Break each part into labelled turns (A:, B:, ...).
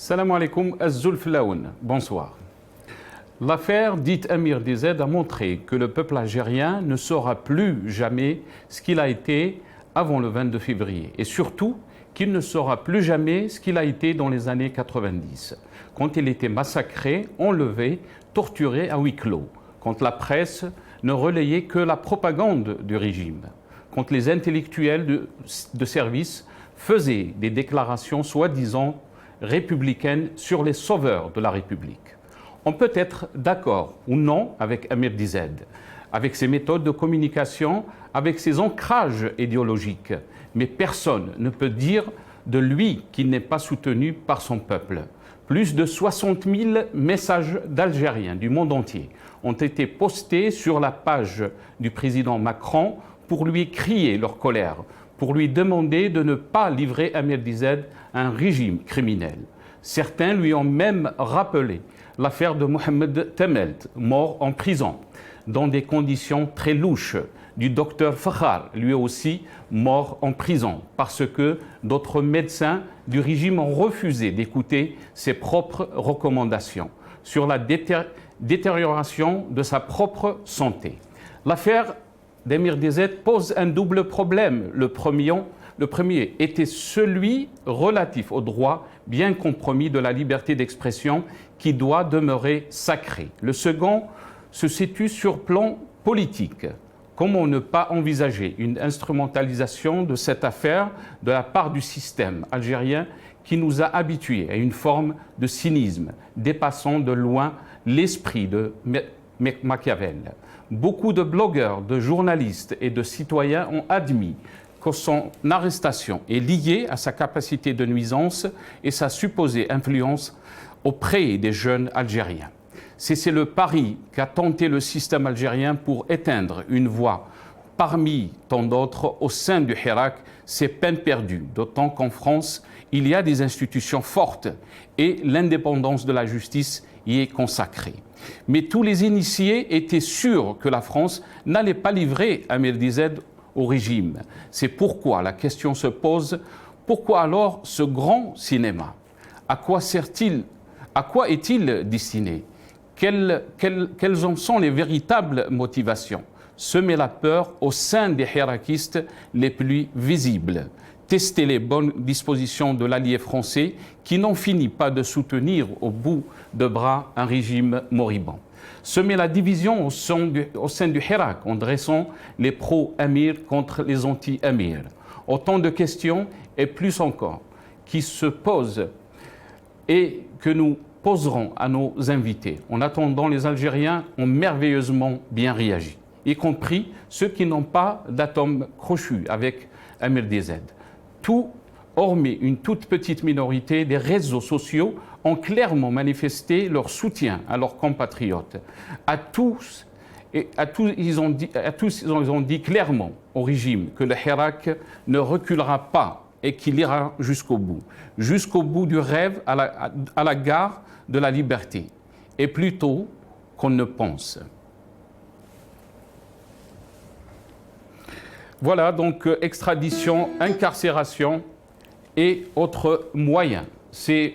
A: Salam alaikum, Az-Zulf Laoun. Bonsoir. L'affaire dite Amir DZ a montré que le peuple algérien ne saura plus jamais ce qu'il a été avant le 22 février et surtout qu'il ne saura plus jamais ce qu'il a été dans les années 90, quand il était massacré, enlevé, torturé à huis clos, quand la presse ne relayait que la propagande du régime, quand les intellectuels de service faisaient des déclarations soi-disant républicaines sur les sauveurs de la République. On peut être d'accord ou non avec Amir DZ, avec ses méthodes de communication, avec ses ancrages idéologiques, mais personne ne peut dire de lui qu'il n'est pas soutenu par son peuple. Plus de 60 000 messages d'Algériens du monde entier ont été postés sur la page du président Macron pour lui crier leur colère, pour lui demander de ne pas livrer Amir DZ à un régime criminel. Certains lui ont même rappelé l'affaire de Mohamed Temelt, mort en prison, dans des conditions très louches, du docteur Fakhar, lui aussi mort en prison, parce que d'autres médecins du régime ont refusé d'écouter ses propres recommandations sur la détérioration de sa propre santé. L'affaire d'Amir DZ pose un double problème. Le premier était celui relatif au droit bien compromis de la liberté d'expression qui doit demeurer sacré. Le second se situe sur plan politique. Comment ne pas envisager une instrumentalisation de cette affaire de la part du système algérien qui nous a habitués à une forme de cynisme dépassant de loin l'esprit de Machiavel. Beaucoup de blogueurs, de journalistes et de citoyens ont admis que son arrestation est liée à sa capacité de nuisance et sa supposée influence auprès des jeunes Algériens. C'est le pari qu'a tenté le système algérien pour éteindre une voix parmi tant d'autres au sein du Hirak. C'est peine perdue, d'autant qu'en France, il y a des institutions fortes et l'indépendance de la justice y est consacrée. Mais tous les initiés étaient sûrs que la France n'allait pas livrer Amir DZ au régime. C'est pourquoi la question se pose, pourquoi alors ce grand cinéma? À quoi sert-il? À quoi est-il destiné? Quelles en sont les véritables motivations? Semer la peur au sein des hirakistes les plus visibles. Tester les bonnes dispositions de l'allié français qui n'en finit pas de soutenir au bout de bras un régime moribond. Semer la division au sein du Hirak en dressant les pro-Amir contre les anti-Amir. Autant de questions et plus encore qui se posent et que nous poserons à nos invités. En attendant, les Algériens ont merveilleusement bien réagi, y compris ceux qui n'ont pas d'atome crochu avec Amir DZ. Tout, hormis une toute petite minorité, des réseaux sociaux ont clairement manifesté leur soutien à leurs compatriotes. À tous, ils ont dit clairement au régime que le Hirak ne reculera pas et qu'il ira jusqu'au bout du rêve à la gare de la liberté, et plus tôt qu'on ne pense. Voilà donc extradition, incarcération et autres moyens. C'est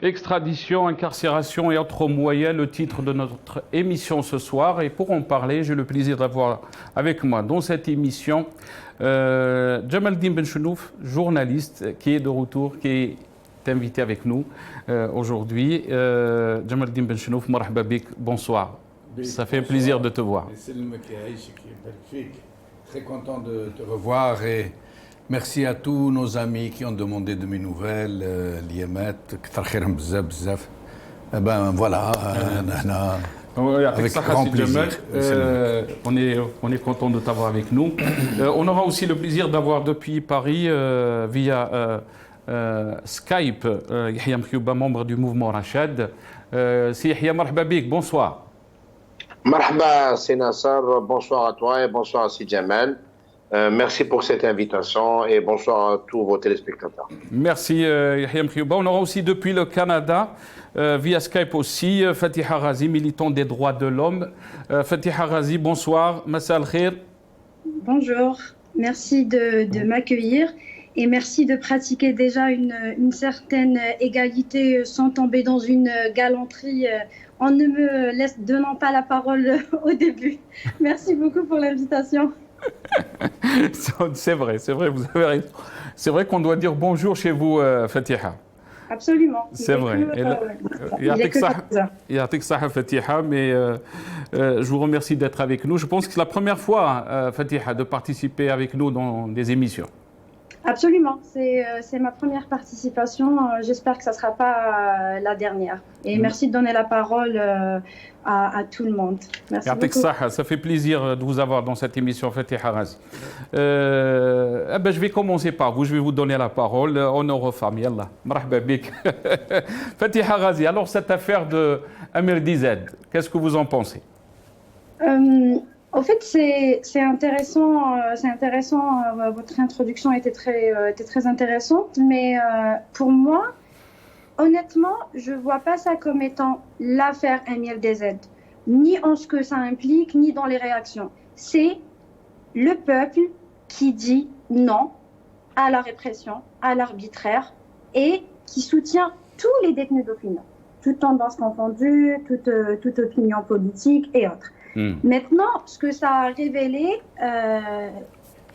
A: Extradition, incarcération et autres moyens, le titre de notre émission ce soir. Et pour en parler, j'ai le plaisir d'avoir avec moi dans cette émission Jamaldine Benchenouf, journaliste qui est de retour, qui est invité avec nous aujourd'hui. Jamaldine Benchenouf, marhaba bik, bonsoir. Ça fait un plaisir de te voir.
B: Très content de te revoir et merci à tous nos amis qui ont demandé de mes nouvelles, Liemet, eh ben voilà, avec grand plaisir.
A: On est content de t'avoir avec nous. On aura aussi le plaisir d'avoir depuis Paris, via Skype, Yahya Mkhiouba, membre du mouvement Rachad. Si Yahya, marhaba bik, bonsoir.
C: Marhaba, c'est Nassar, bonsoir à toi et bonsoir à Si Jamal. Merci pour cette invitation et bonsoir à tous vos téléspectateurs.
A: Merci Yahya Mkhiouba. On aura aussi depuis le Canada, via Skype aussi, Fatiha Razi, militant des droits de l'homme. Fatiha Razi, bonsoir, Massa al-Khir.
D: Bonjour, merci de m'accueillir et merci de pratiquer déjà une certaine égalité sans tomber dans une galanterie en ne me donnant pas la parole au début. Merci beaucoup pour l'invitation.
A: C'est vrai, vous avez raison. C'est vrai qu'on doit dire bonjour chez vous, Fatiha.
D: Absolument.
A: C'est vrai. Yatik Saha Fatiha, mais je vous remercie d'être avec nous. Je pense que c'est la première fois, Fatiha, de participer avec nous dans des émissions.
D: Absolument, c'est ma première participation. J'espère que ça ne sera pas la dernière. Et merci de donner la parole à tout le monde. Merci beaucoup.
A: Ça fait plaisir de vous avoir dans cette émission Fatiha Razi. Je vais commencer par vous, je vais vous donner la parole. Honneur aux femmes, yallah. Marhaba bik. Fatiha Razi, alors cette affaire de Amir Dized, qu'est-ce que vous en pensez?
D: En fait, c'est intéressant. Votre introduction était très intéressante, mais pour moi, honnêtement, je vois pas ça comme étant l'affaire Amir Dized, ni en ce que ça implique, ni dans les réactions. C'est le peuple qui dit non à la répression, à l'arbitraire, et qui soutient tous les détenus d'opinion, toutes tendances confondues, toute opinion politique et autres. Maintenant, ce que ça a révélé,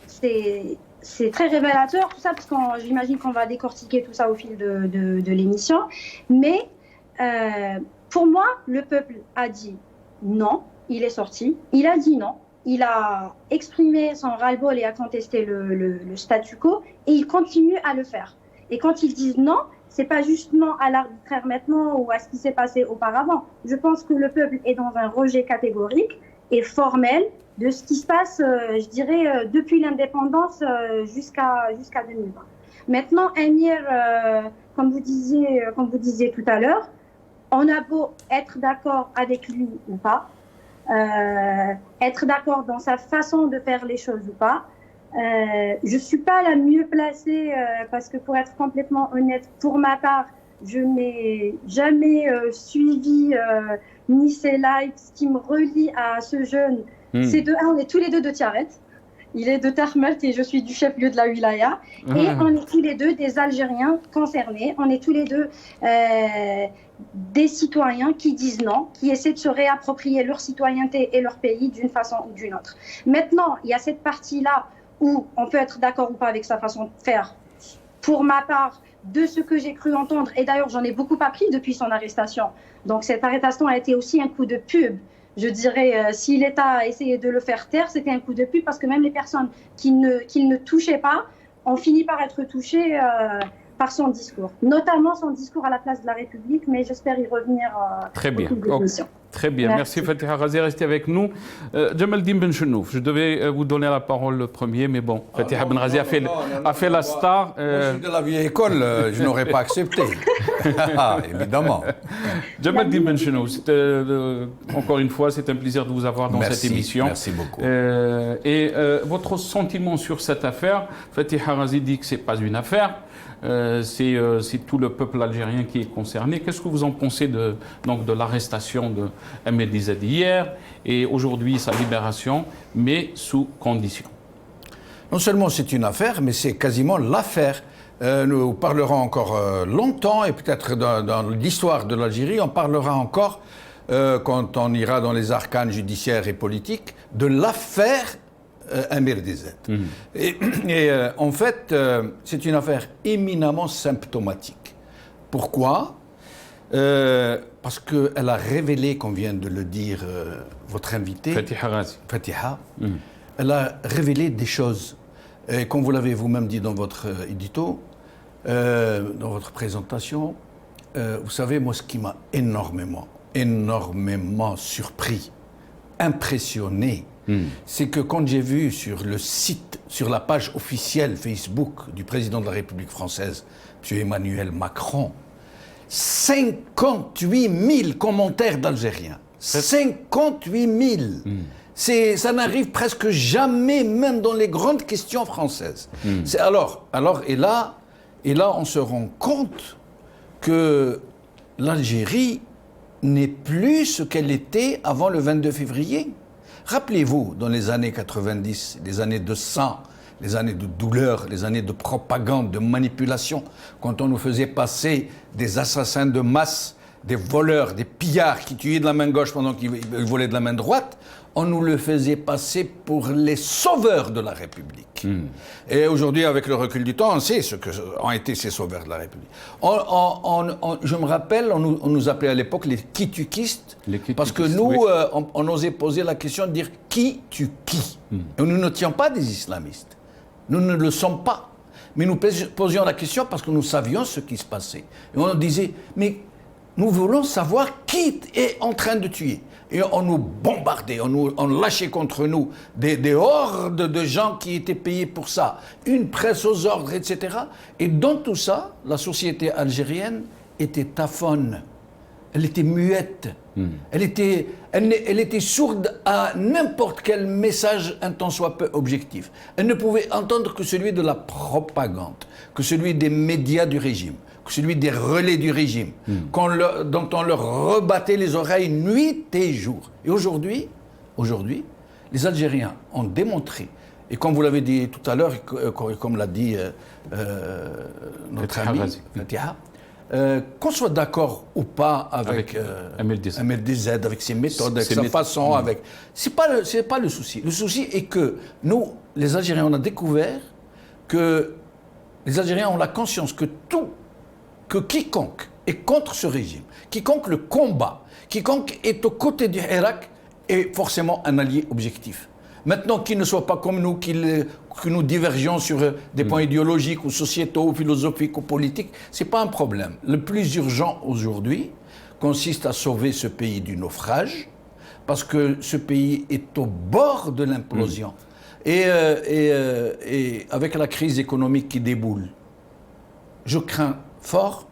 D: c'est très révélateur, tout ça, parce que j'imagine qu'on va décortiquer tout ça au fil de l'émission. Mais pour moi, le peuple a dit non, il est sorti, il a dit non, il a exprimé son ras-le-bol et a contesté le statu quo, et il continue à le faire. Et quand ils disent non, c'est pas juste non à l'arbitraire maintenant ou à ce qui s'est passé auparavant. Je pense que le peuple est dans un rejet catégorique et formel de ce qui se passe, je dirais, depuis l'indépendance jusqu'à 2020. Maintenant, Amir, comme vous disiez tout à l'heure, on a beau être d'accord avec lui ou pas, être d'accord dans sa façon de faire les choses ou pas. Je suis pas la mieux placée parce que pour être complètement honnête, pour ma part, je n'ai jamais suivi ni ses lives. Ce qui me relie à ce jeune, c'est on est tous les deux de Tiaret. Il est de Termelt et je suis du chef-lieu de la Wilaya. Et on est tous les deux des Algériens concernés. On est tous les deux des citoyens qui disent non, qui essaient de se réapproprier leur citoyenneté et leur pays d'une façon ou d'une autre. Maintenant, il y a cette partie-là où on peut être d'accord ou pas avec sa façon de faire. Pour ma part, de ce que j'ai cru entendre, et d'ailleurs j'en ai beaucoup appris depuis son arrestation. Donc cette arrestation a été aussi un coup de pub. Je dirais, si l'État a essayé de le faire taire, c'était un coup de pub parce que même les personnes qu'il ne touchait pas ont fini par être touchées par son discours. Notamment son discours à la place de la République, mais j'espère y revenir
A: Très bien. Très bien, merci Fatiha Razi, restez avec nous. Jamaldine Benchenouf, je devais vous donner la parole le premier, mais bon, Fatiha Ben Razi a fait la star.
B: Moi, je suis de la vieille école, je n'aurais pas accepté. Évidemment.
A: Jamaldine Benchenouf, encore une fois, c'est un plaisir de vous avoir dans cette émission.
B: Merci beaucoup.
A: Votre sentiment sur cette affaire, Fatiha Razi dit que ce n'est pas une affaire. C'est tout le peuple algérien qui est concerné. Qu'est-ce que vous en pensez de l'arrestation de Amir Dized hier et aujourd'hui sa libération, mais sous condition?
B: Non seulement c'est une affaire, mais c'est quasiment l'affaire nous parlerons encore longtemps, et peut-être dans l'histoire de l'Algérie, on parlera encore, quand on ira dans les arcanes judiciaires et politiques, de l'affaire Amir DZ. Et en fait, c'est une affaire éminemment symptomatique. Pourquoi ? Parce qu'elle a révélé, comme vient de le dire votre invité,
A: Fatiha Ghazi.
B: Fatiha, elle a révélé des choses. Et comme vous l'avez vous-même dit dans votre édito, dans votre présentation, vous savez, moi, ce qui m'a énormément surpris, impressionné, c'est que quand j'ai vu sur le site, sur la page officielle Facebook du président de la République française, M. Emmanuel Macron, 58 000 commentaires d'Algériens. 58 000. Ça n'arrive presque jamais, même dans les grandes questions françaises. Et là, on se rend compte que l'Algérie n'est plus ce qu'elle était avant le 22 février. Rappelez-vous, dans les années 90, les années de sang, les années de douleur, les années de propagande, de manipulation, quand on nous faisait passer des assassins de masse, des voleurs, des pillards qui tuaient de la main gauche pendant qu'ils volaient de la main droite, on nous le faisait passer pour les sauveurs de la République. Et aujourd'hui, avec le recul du temps, on sait ce que ont été ces sauveurs de la République. Je me rappelle, on nous appelait à l'époque les kitukistes, parce que nous, on osait poser la question de dire « qui tue qui ?» Et nous n'étions pas des islamistes. Nous ne le sommes pas. Mais nous posions la question parce que nous savions ce qui se passait. Et on disait « mais nous voulons savoir qui est en train de tuer ?» Et on nous bombardait, on lâchait contre nous des hordes de gens qui étaient payés pour ça, une presse aux ordres, etc. Et dans tout ça, la société algérienne était tafonne, elle était muette, elle était sourde à n'importe quel message un tant soit peu objectif. Elle ne pouvait entendre que celui de la propagande, que celui des médias du régime, que celui des relais du régime, dont on leur rebattait les oreilles nuit et jour. Et aujourd'hui, les Algériens ont démontré, et comme vous l'avez dit tout à l'heure, et comme l'a dit notre ami Fatiha, qu'on soit d'accord ou pas avec Amir DZ, avec ses méthodes, avec sa façon, c'est pas le souci. Le souci est que nous, les Algériens, on a découvert que les Algériens ont la conscience que quiconque est contre ce régime, quiconque le combat, quiconque est aux côtés du Hirak est forcément un allié objectif. Maintenant, qu'il ne soit pas comme nous, que nous divergions sur des points idéologiques ou sociétaux, ou philosophiques ou politiques, ce n'est pas un problème. Le plus urgent aujourd'hui consiste à sauver ce pays du naufrage, parce que ce pays est au bord de l'implosion. Et avec la crise économique qui déboule, je crains fort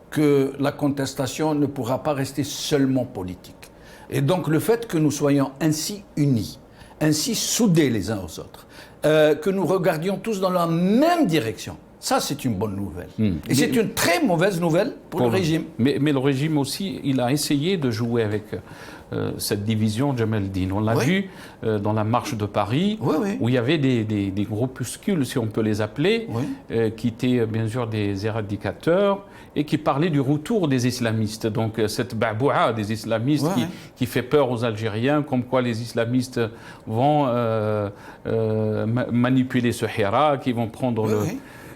B: que la contestation ne pourra pas rester seulement politique. Et donc le fait que nous soyons ainsi unis, ainsi soudés les uns aux autres, que nous regardions tous dans la même direction, ça c'est une bonne nouvelle. Et c'est une très mauvaise nouvelle pour le régime.
A: Mais le régime aussi, il a essayé de jouer avec cette division Djemeldine. On l'a vu dans la marche de Paris, où il y avait des groupuscules, si on peut les appeler, qui étaient bien sûr des éradicateurs et qui parlaient du retour des islamistes. Donc cette baboua des islamistes qui fait peur aux Algériens, comme quoi les islamistes vont manipuler ce Hira, qui vont prendre le...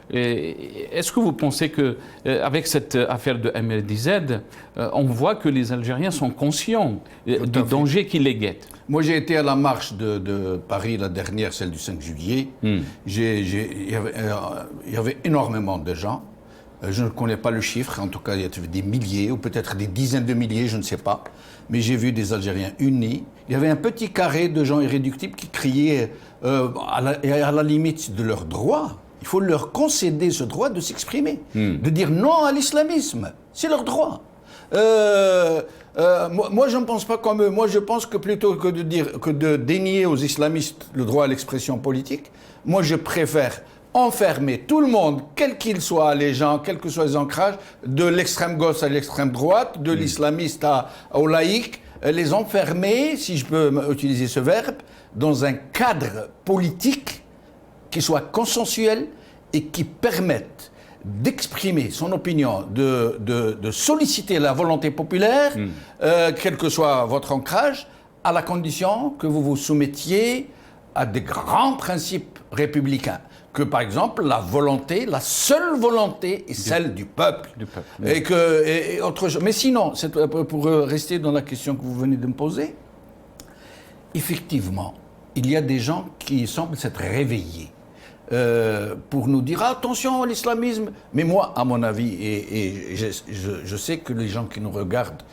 A: Est-ce que vous pensez qu'avec cette affaire de Amir DZ, on voit que les Algériens sont conscients du danger qui les guette?
B: Moi, j'ai été à la marche de Paris, la dernière, celle du 5 juillet. Il y avait énormément de gens. Je ne connais pas le chiffre, en tout cas, il y avait des milliers, ou peut-être des dizaines de milliers, je ne sais pas. Mais j'ai vu des Algériens unis. Il y avait un petit carré de gens irréductibles qui criaient à la limite de leurs droits. Il faut leur concéder ce droit de s'exprimer, de dire non à l'islamisme. C'est leur droit. Moi, je ne pense pas comme eux. Moi, je pense que plutôt que de dénier aux islamistes le droit à l'expression politique, moi, je préfère enfermer tout le monde, quel qu'il soit, les gens, quels que soient les ancrages, de l'extrême gauche à l'extrême droite, de l'islamiste au laïc, les enfermer, si je peux utiliser ce verbe, dans un cadre politique qui soit consensuel et qui permettent d'exprimer son opinion, de solliciter la volonté populaire, quel que soit votre ancrage, à la condition que vous vous soumettiez à des grands principes républicains. Que par exemple, la seule volonté est celle du peuple. Et autre chose. Mais sinon, pour rester dans la question que vous venez de me poser, effectivement, il y a des gens qui semblent s'être réveillés pour nous dire attention à l'islamisme. Mais moi, à mon avis, et je sais que les gens qui nous regardent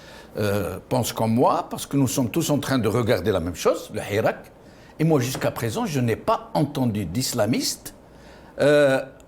B: pensent comme moi, parce que nous sommes tous en train de regarder la même chose, le Hirak. Et moi, jusqu'à présent, je n'ai pas entendu d'islamistes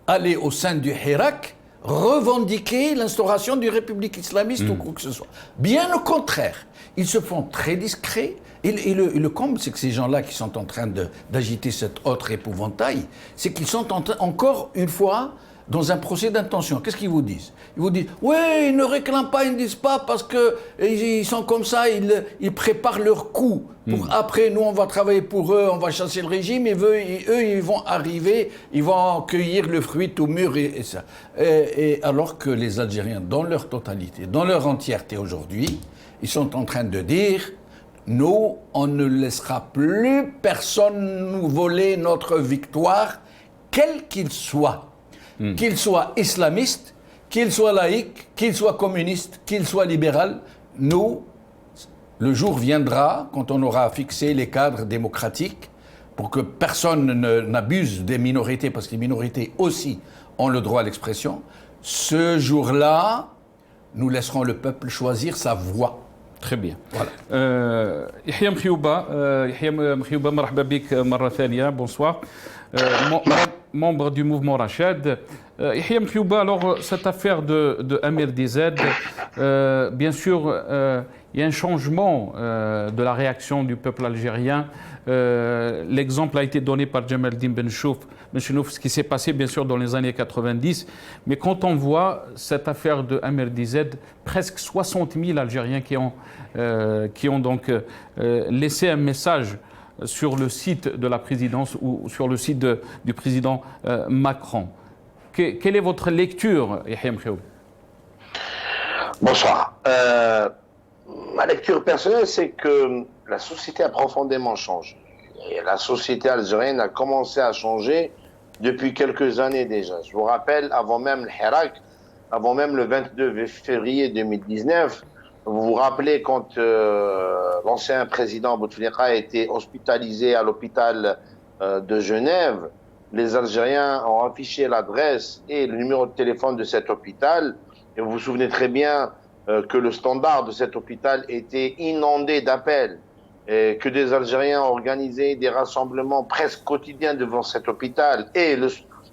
B: aller au sein du Hirak revendiquer l'instauration d'une république islamiste ou quoi que ce soit. Bien au contraire, ils se font très discrets. Et le comble, c'est que ces gens-là qui sont en train d'agiter cet autre épouvantail, c'est qu'ils sont encore une fois dans un procès d'intention. Qu'est-ce qu'ils vous disent? Ils vous disent, oui, ils ne réclament pas, ils ne disent pas parce qu'ils sont comme ça, ils préparent leur coup. Pour après, nous, on va travailler pour eux, on va chasser le régime, et eux, ils vont arriver, ils vont cueillir le fruit tout mûr et ça. Et alors que les Algériens, dans leur totalité, dans leur entièreté aujourd'hui, ils sont en train de dire, nous, on ne laissera plus personne nous voler notre victoire, quel qu'il soit. Qu'il soit islamiste, qu'il soit laïque, qu'il soit communiste, qu'il soit libéral, nous, le jour viendra quand on aura fixé les cadres démocratiques pour que personne n'abuse des minorités, parce que les minorités aussi ont le droit à l'expression. Ce jour-là, nous laisserons le peuple choisir sa voie.
A: Très bien.
B: Voilà.
A: Yahya Mkhiyouba, marhaba bik marra thaniya, bonsoir. Membre du mouvement Rachad. Yahya Mkhiyouba, alors cette affaire de Amir DZ, bien sûr, il y a un changement de la réaction du peuple algérien. L'exemple a été donné par Jamaldine Benchouf, ce qui s'est passé bien sûr dans les années 90. Mais quand on voit cette affaire de Amir DZ, presque 60 000 Algériens qui ont donc laissé un message sur le site de la présidence ou sur le site du président Macron. Quelle est votre lecture, Yahya Mkhiyouba?
C: Bonsoir. Ma lecture personnelle, c'est que la société a profondément changé. Et la société algérienne a commencé à changer depuis quelques années déjà. Je vous rappelle, avant même le Hirak, avant même le 22 février 2019, vous vous rappelez quand l'ancien président Bouteflika a été hospitalisé à l'hôpital de Genève, les Algériens ont affiché l'adresse et le numéro de téléphone de cet hôpital. Et vous vous souvenez très bien que le standard de cet hôpital était inondé d'appels, et que des Algériens organisaient des rassemblements presque quotidiens devant cet hôpital. Et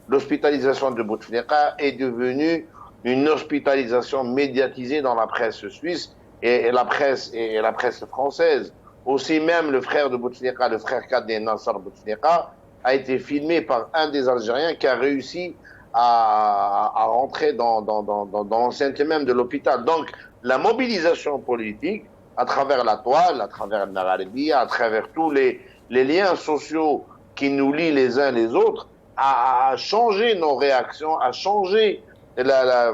C: l'hospitalisation de Bouteflika est devenue une hospitalisation médiatisée dans la presse suisse et la presse française. Aussi même le frère de Bouteflika, le frère cadet Nassar Bouteflika, a été filmé par un des Algériens qui a réussi à rentrer dans l'enceinte même de l'hôpital. Donc, la mobilisation politique, à travers la toile, à travers le Magharibi, à travers tous les liens sociaux qui nous lient les uns les autres, a changé nos réactions, a changé la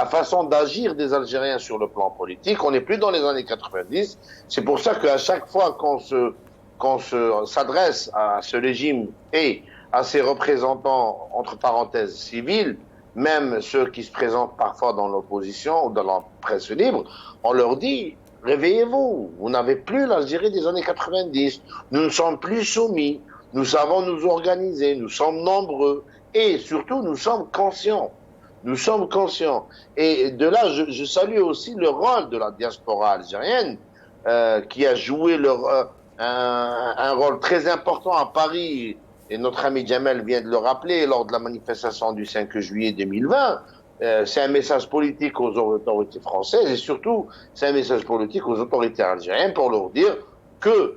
C: façon d'agir des Algériens sur le plan politique. On n'est plus dans les années 90. C'est pour ça qu'à chaque fois qu'on s'adresse à ce régime et à ses représentants, entre parenthèses, civils, même ceux qui se présentent parfois dans l'opposition ou dans la presse libre, on leur dit, réveillez-vous, vous n'avez plus l'Algérie des années 90, nous ne sommes plus soumis, nous savons nous organiser, nous sommes nombreux et surtout nous sommes conscients. Nous sommes conscients. Et de là, je salue aussi le rôle de la diaspora algérienne qui a joué un rôle très important à Paris. Et notre ami Jamel vient de le rappeler lors de la manifestation du 5 juillet 2020. C'est un message politique aux autorités françaises et surtout, c'est un message politique aux autorités algériennes pour leur dire que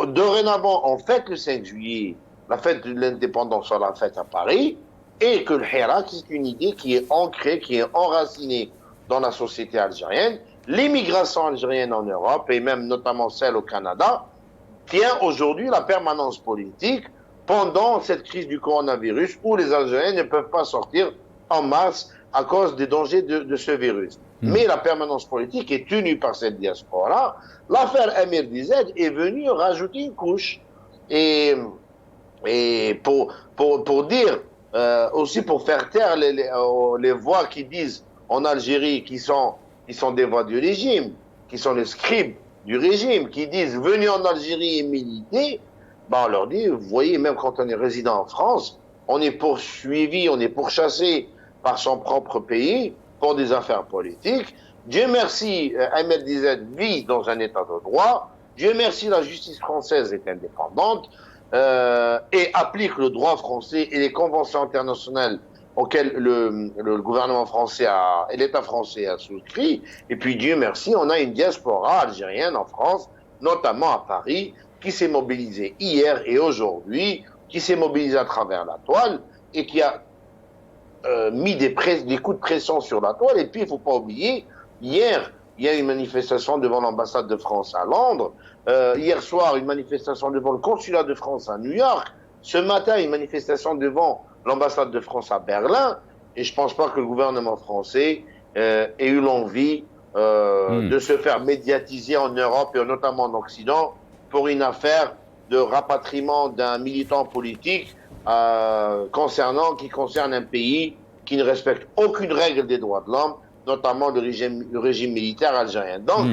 C: dorénavant, on fête le 5 juillet, la fête de l'indépendance, on la fête à Paris, et que le Hirak, c'est une idée qui est ancrée, qui est enracinée dans la société algérienne. L'immigration algérienne en Europe, et même notamment celle au Canada, tient aujourd'hui la permanence politique pendant cette crise du coronavirus où les Algériens ne peuvent pas sortir en masse à cause des dangers de ce virus. Mais la permanence politique est tenue par cette diaspora. L'affaire Amir DZ est venue rajouter une couche. Et pour dire, aussi pour faire taire les voix qui disent en Algérie qui sont des voix du régime, qui sont les scribes du régime, qui disent venez en Algérie et militez, ben on leur dit, vous voyez, même quand on est résident en France, on est poursuivi, on est pourchassé par son propre pays pour des affaires politiques. Dieu merci, Ahmed Dized vit dans un état de droit. Dieu merci, la justice française est indépendante et applique le droit français et les conventions internationales auxquelles le gouvernement français et l'État français a souscrit. Et puis Dieu merci, on a une diaspora algérienne en France, notamment à Paris, qui s'est mobilisée hier et aujourd'hui, qui s'est mobilisée à travers la toile et qui a mis des coups de pression sur la toile. Et puis, il ne faut pas oublier, hier, il y a une manifestation devant l'ambassade de France à Londres. Hier soir, une manifestation devant le consulat de France à New York. Ce matin, une manifestation devant l'ambassade de France à Berlin. Et je ne pense pas que le gouvernement français ait eu l'envie de se faire médiatiser en Europe et notamment en Occident pour une affaire de rapatriement d'un militant politique qui concerne un pays qui ne respecte aucune règle des droits de l'homme, notamment le régime militaire algérien. Donc,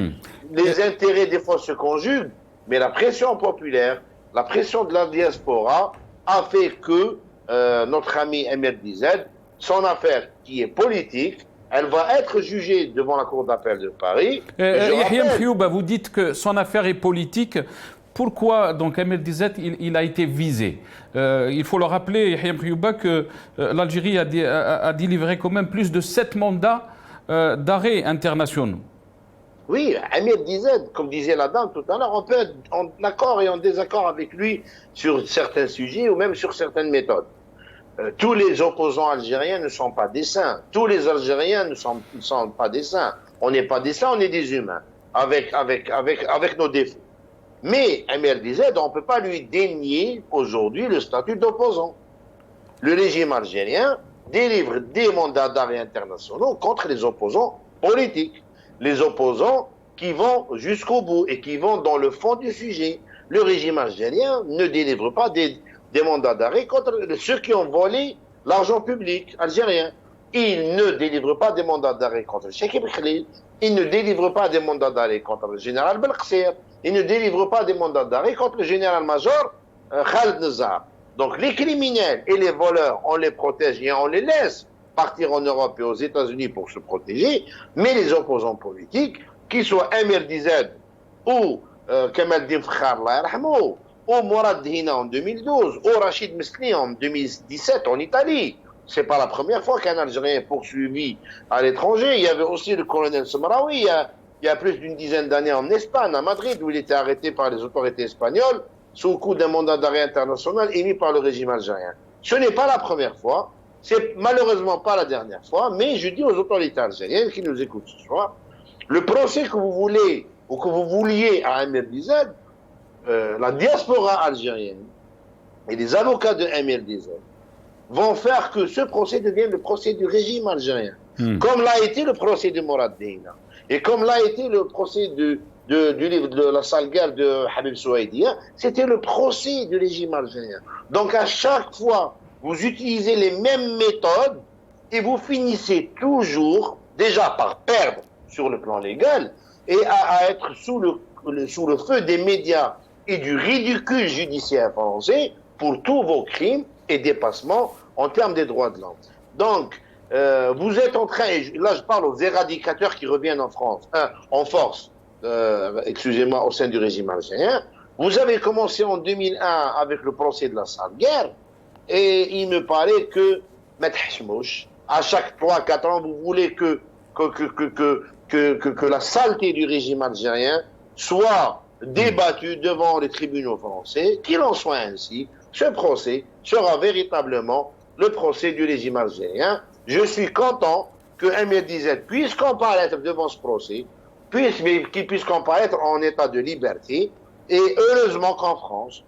C: les intérêts des fois se conjuguent, mais la pression populaire, la pression de la diaspora a fait que notre ami Ahmed Dized, son affaire qui est politique, elle va être jugée devant la Cour d'appel de Paris.
A: Yahya Mkhiyouba, vous dites que son affaire est politique. Pourquoi donc Ahmed Dized il a été visé? Il faut le rappeler, Yahya Mkhiyouba, que l'Algérie a délivré quand même plus de 7 mandats d'arrêt internationaux.
C: Oui, Ahmed Dized, comme disait la dame tout à l'heure, on peut être en accord et en désaccord avec lui sur certains sujets ou même sur certaines méthodes. Tous les opposants algériens ne sont pas des saints. Tous les Algériens ne sont pas des saints. On n'est pas des saints, on est des humains, avec nos défauts. Mais Ahmed Dized, on ne peut pas lui dénier aujourd'hui le statut d'opposant. Le régime algérien délivre des mandats d'arrêt internationaux contre les opposants politiques. Les opposants qui vont jusqu'au bout et qui vont dans le fond du sujet. Le régime algérien ne délivre pas des mandats d'arrêt contre ceux qui ont volé l'argent public algérien. Il ne délivre pas des mandats d'arrêt contre le Cheikh Ibn Khalil. Il ne délivre pas des mandats d'arrêt contre le général Belqsir. Il ne délivre pas des mandats d'arrêt contre le général-major Khaled Nazar. Donc les criminels et les voleurs, on les protège et on les laisse partir en Europe et aux États-Unis pour se protéger, mais les opposants politiques, qu'ils soient Amir Dized ou Kamal Din Fakhar, ou Mourad Dihina en 2012, ou Rachid Mesli en 2017 en Italie. C'est pas la première fois qu'un Algérien est poursuivi à l'étranger. Il y avait aussi le colonel Somraoui il y a plus d'une dizaine d'années en Espagne, à Madrid, où il était arrêté par les autorités espagnoles sous le coup d'un mandat d'arrêt international émis par le régime algérien. Ce n'est pas la première fois, c'est malheureusement pas la dernière fois, mais je dis aux autorités algériennes qui nous écoutent ce soir, le procès que vous voulez ou que vous vouliez à Ahmed Dized, la diaspora algérienne et les avocats de Ahmed Dized vont faire que ce procès devienne le procès du régime algérien, comme l'a été le procès de Mourad Dihina, et comme l'a été le procès du livre de la sale guerre de Habib Souaïdia, c'était le procès du régime algérien. Donc à chaque fois, vous utilisez les mêmes méthodes et vous finissez toujours, déjà par perdre sur le plan légal et à être sous le feu des médias et du ridicule judiciaire français pour tous vos crimes et dépassements en termes des droits de l'homme. Donc, vous êtes en train, et là je parle aux éradicateurs qui reviennent en France, en force, excusez-moi, au sein du régime algérien. Vous avez commencé en 2001 avec le procès de la sale guerre, et il me paraît que, à chaque 3-4 ans, vous voulez que la saleté du régime algérien soit débattue devant les tribunaux français, qu'il en soit ainsi. Ce procès sera véritablement le procès du régime algérien. Je suis content que Ahmed Dized puisse comparaître devant ce procès, qu'il puisse comparaître en état de liberté, et heureusement qu'en France,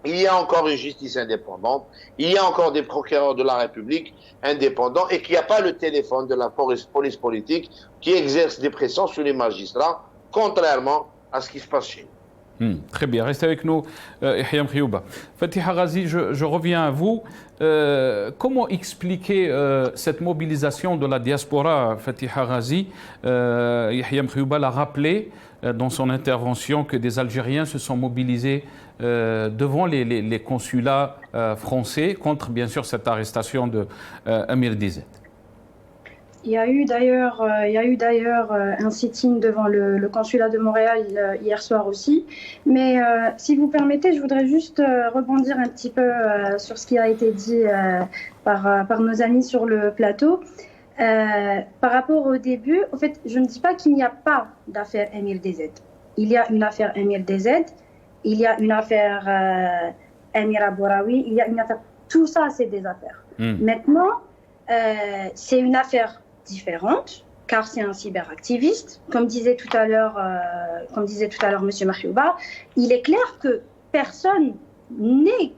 C: il y a encore une justice indépendante, il y a encore des procureurs de la République indépendants et qu'il n'y a pas le téléphone de la police politique qui exerce des pressions sur les magistrats, contrairement à ce qui se passe chez nous.
A: Très bien, restez avec nous, Yahya Mkhiyouba. Fatiha Ghazi, je reviens à vous. Comment expliquer cette mobilisation de la diaspora, Fatiha Ghazi? Yahya Mkhiyouba l'a rappelé dans son intervention que des Algériens se sont mobilisés devant les consulats français contre, bien sûr, cette arrestation de Amir Dizet.
D: Il y a eu d'ailleurs un sit-in devant le consulat de Montréal hier soir aussi. Mais si vous permettez, je voudrais juste rebondir un petit peu sur ce qui a été dit par nos amis sur le plateau. Par rapport au début, en fait, je ne dis pas qu'il n'y a pas d'affaire Amir Dizet. Il y a une affaire Amir Dizet, il y a une affaire Amir Abouraoui, il y a une affaire. Tout ça, c'est des affaires. Maintenant, c'est une affaire différente, car c'est un cyberactiviste. Comme disait tout à l'heure M. Mkhiyouba, il est clair que personne n'est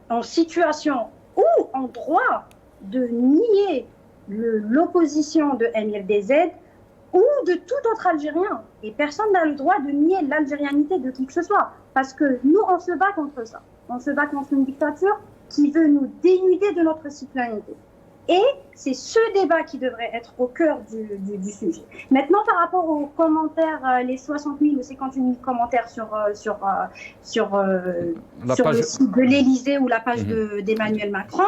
D: en situation ou en droit de nier l'opposition de Amir Dizet ou de tout autre Algérien. Et personne n'a le droit de nier l'algérianité de qui que ce soit. Parce que nous, on se bat contre ça. On se bat contre une dictature qui veut nous dénuder de notre citoyenneté. Et c'est ce débat qui devrait être au cœur du sujet. Maintenant, par rapport aux commentaires, les 60 000 ou 51 000 commentaires sur le site de l'Élysée ou la page d'Emmanuel Macron,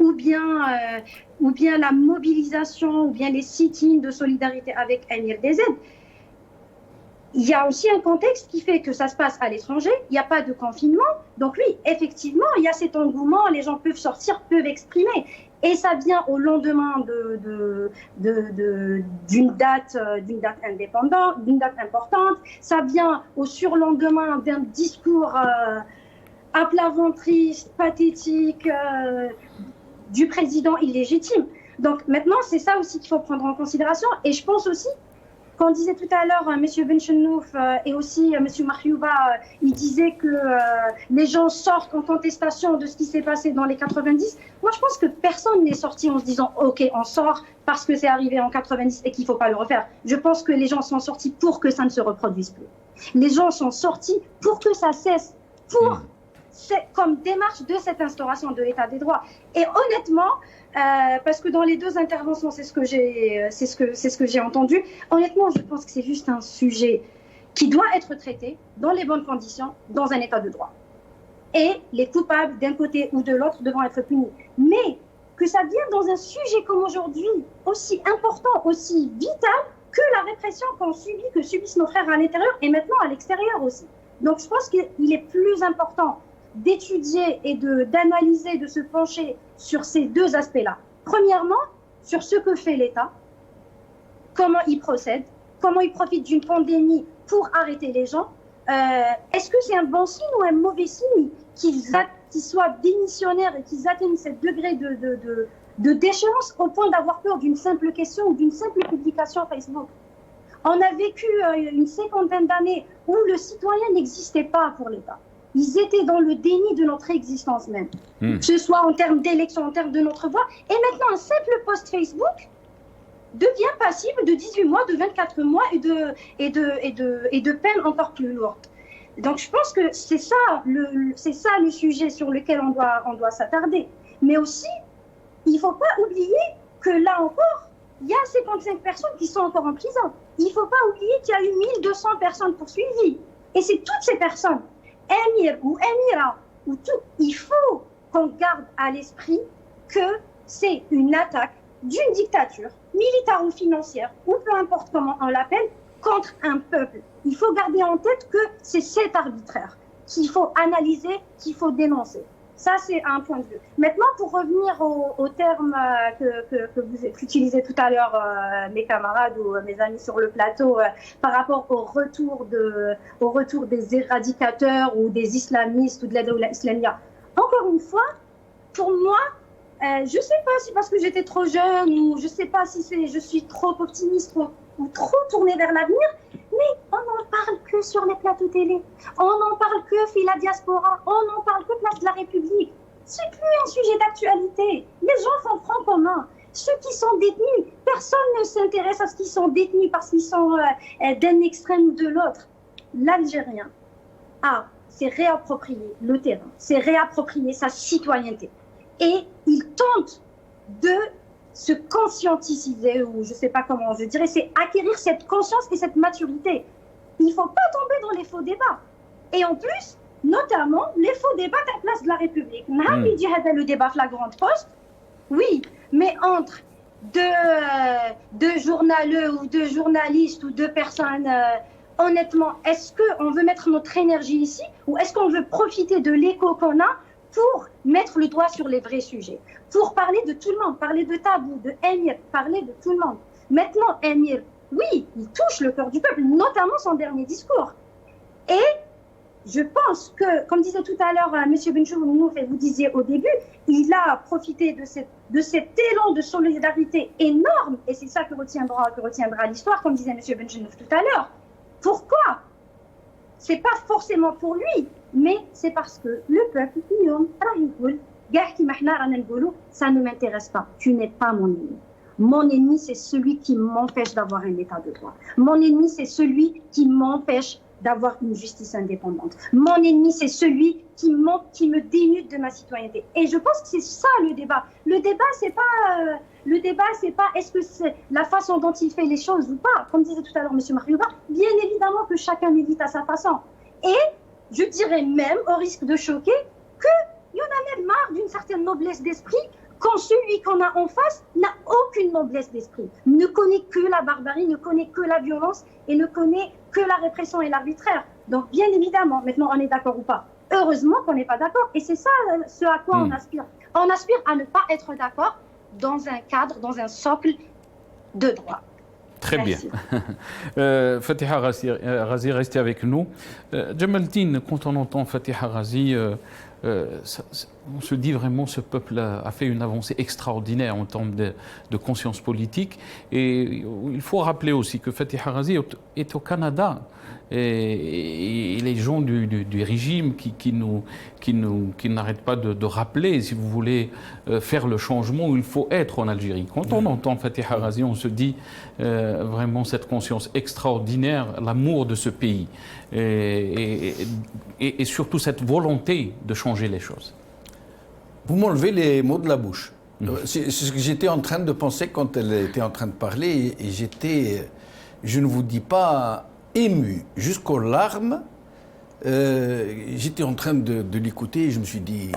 D: ou bien la mobilisation, ou bien les sit-ins de solidarité avec Amir Dizet, il y a aussi un contexte qui fait que ça se passe à l'étranger, il n'y a pas de confinement. Donc oui, effectivement, il y a cet engouement, les gens peuvent sortir, peuvent exprimer. Et ça vient au lendemain d'une date indépendante, d'une date importante. Ça vient au surlendemain d'un discours à plat ventriste, pathétique, du président illégitime. Donc maintenant, c'est ça aussi qu'il faut prendre en considération. Et je pense aussi, quand on disait tout à l'heure, M. Benchenouf et aussi M. Mkhiyouba, il disait que les gens sortent en contestation de ce qui s'est passé dans les 90. Moi, je pense que personne n'est sorti en se disant « Ok, on sort parce que c'est arrivé en 90 et qu'il ne faut pas le refaire ». Je pense que les gens sont sortis pour que ça ne se reproduise plus. Les gens sont sortis pour que ça cesse, comme démarche de cette instauration de l'état des droits. Et honnêtement, parce que dans les deux interventions, c'est ce que j'ai entendu. Honnêtement, je pense que c'est juste un sujet qui doit être traité dans les bonnes conditions, dans un état de droit. Et les coupables, d'un côté ou de l'autre, devront être punis. Mais que ça vienne dans un sujet comme aujourd'hui, aussi important, aussi vital que la répression que subissent nos frères à l'intérieur et maintenant à l'extérieur aussi. Donc je pense qu'il est plus important d'étudier et d'analyser, de se pencher sur ces deux aspects-là. Premièrement, sur ce que fait l'État, comment il procède, comment il profite d'une pandémie pour arrêter les gens. Est-ce que c'est un bon signe ou un mauvais signe qu'ils soient démissionnaires et qu'ils atteignent ce degré de déchéance au point d'avoir peur d'une simple question ou d'une simple publication Facebook? On a vécu une cinquantaine d'années où le citoyen n'existait pas pour l'État. Ils étaient dans le déni de notre existence même, que ce soit en termes d'élection, en termes de notre voix. Et maintenant, un simple post Facebook devient passible de 18 mois, de 24 mois et de peines encore plus lourdes. Donc je pense que c'est ça le sujet sur lequel on doit s'attarder. Mais aussi, il ne faut pas oublier que là encore, il y a 55 personnes qui sont encore en prison. Il ne faut pas oublier qu'il y a eu 1200 personnes poursuivies. Et c'est toutes ces personnes, Amir ou Amira, ou tout, il faut qu'on garde à l'esprit que c'est une attaque d'une dictature, militaire ou financière, ou peu importe comment on l'appelle, contre un peuple. Il faut garder en tête que c'est cet arbitraire qu'il faut analyser, qu'il faut dénoncer. Ça, c'est un point de vue. Maintenant, pour revenir au terme que vous utilisez tout à l'heure, mes camarades ou mes amis sur le plateau, par rapport au retour des éradicateurs ou des islamistes ou de la Dawla Islamia. Encore une fois, pour moi, je ne sais pas si parce que j'étais trop jeune ou je ne sais pas si je suis trop optimiste. ou trop tournés vers l'avenir, mais on n'en parle que sur les plateaux télé. On n'en parle que fil la diaspora. On n'en parle que place de la République. C'est plus un sujet d'actualité. Les gens font front commun. Ceux qui sont détenus, personne ne s'intéresse à ce qu'ils sont détenus parce qu'ils sont d'un extrême ou de l'autre. L'Algérien s'est réapproprié le terrain, s'est réapproprié sa citoyenneté. Et il tente de se conscientiser, ou je ne sais pas comment je dirais, c'est acquérir cette conscience et cette maturité. Il ne faut pas tomber dans les faux débats. Et en plus, notamment, les faux débats à la place de la République. Le débat flagrant poste, oui, mais entre deux journaleux ou deux journalistes ou deux personnes, honnêtement, est-ce qu'on veut mettre notre énergie ici ou est-ce qu'on veut profiter de l'écho qu'on a pour mettre le doigt sur les vrais sujets, pour parler de tout le monde, parler de Tabou, de Émir, parler de tout le monde. Maintenant, Émir, oui, il touche le cœur du peuple, notamment son dernier discours. Et je pense que, comme disait tout à l'heure M. Benchouf, et vous disiez au début, il a profité de cet élan de solidarité énorme, et c'est ça que retiendra l'histoire, comme disait M. Benchouf tout à l'heure. Pourquoi? C'est pas forcément pour lui, mais c'est parce que le peuple, ça ne m'intéresse pas. Tu n'es pas mon ennemi. Mon ennemi, c'est celui qui m'empêche d'avoir un état de droit. Mon ennemi, c'est celui qui m'empêche d'avoir une justice indépendante. Mon ennemi, c'est celui qui me dénude de ma citoyenneté. Et je pense que c'est ça le débat. Le débat, c'est pas est-ce que c'est la façon dont il fait les choses ou pas. Comme disait tout à l'heure M. Mariouba, bien évidemment que chacun médite à sa façon. Et je dirais même, au risque de choquer, qu'il y en a même marre d'une certaine noblesse d'esprit quand celui qu'on a en face n'a aucune noblesse d'esprit, ne connaît que la barbarie, ne connaît que la violence et ne connaît que la répression et l'arbitraire. Donc bien évidemment, maintenant on est d'accord ou pas. Heureusement qu'on n'est pas d'accord et c'est ça ce à quoi on aspire. On aspire à ne pas être d'accord dans un cadre, dans un socle de droit.
A: Très
D: Merci.
A: bien. Fatiha Razi, restez avec nous. Jamaldine, quand on entend Fatiha Razi, on se dit vraiment ce peuple a fait une avancée extraordinaire en termes de conscience politique. Et il faut rappeler aussi que Fatiha Razi est au Canada. Et les gens du régime qui n'arrêtent pas de rappeler, si vous voulez faire le changement, il faut être en Algérie. Quand on entend Fatiha Razi, on se dit vraiment cette conscience extraordinaire, l'amour de ce pays et surtout cette volonté de changer les choses.
B: Vous m'enlevez les mots de la bouche. C'est ce que j'étais en train de penser quand elle était en train de parler et j'étais, je ne vous dis pas, ému jusqu'aux larmes. J'étais en train de l'écouter et je me suis dit,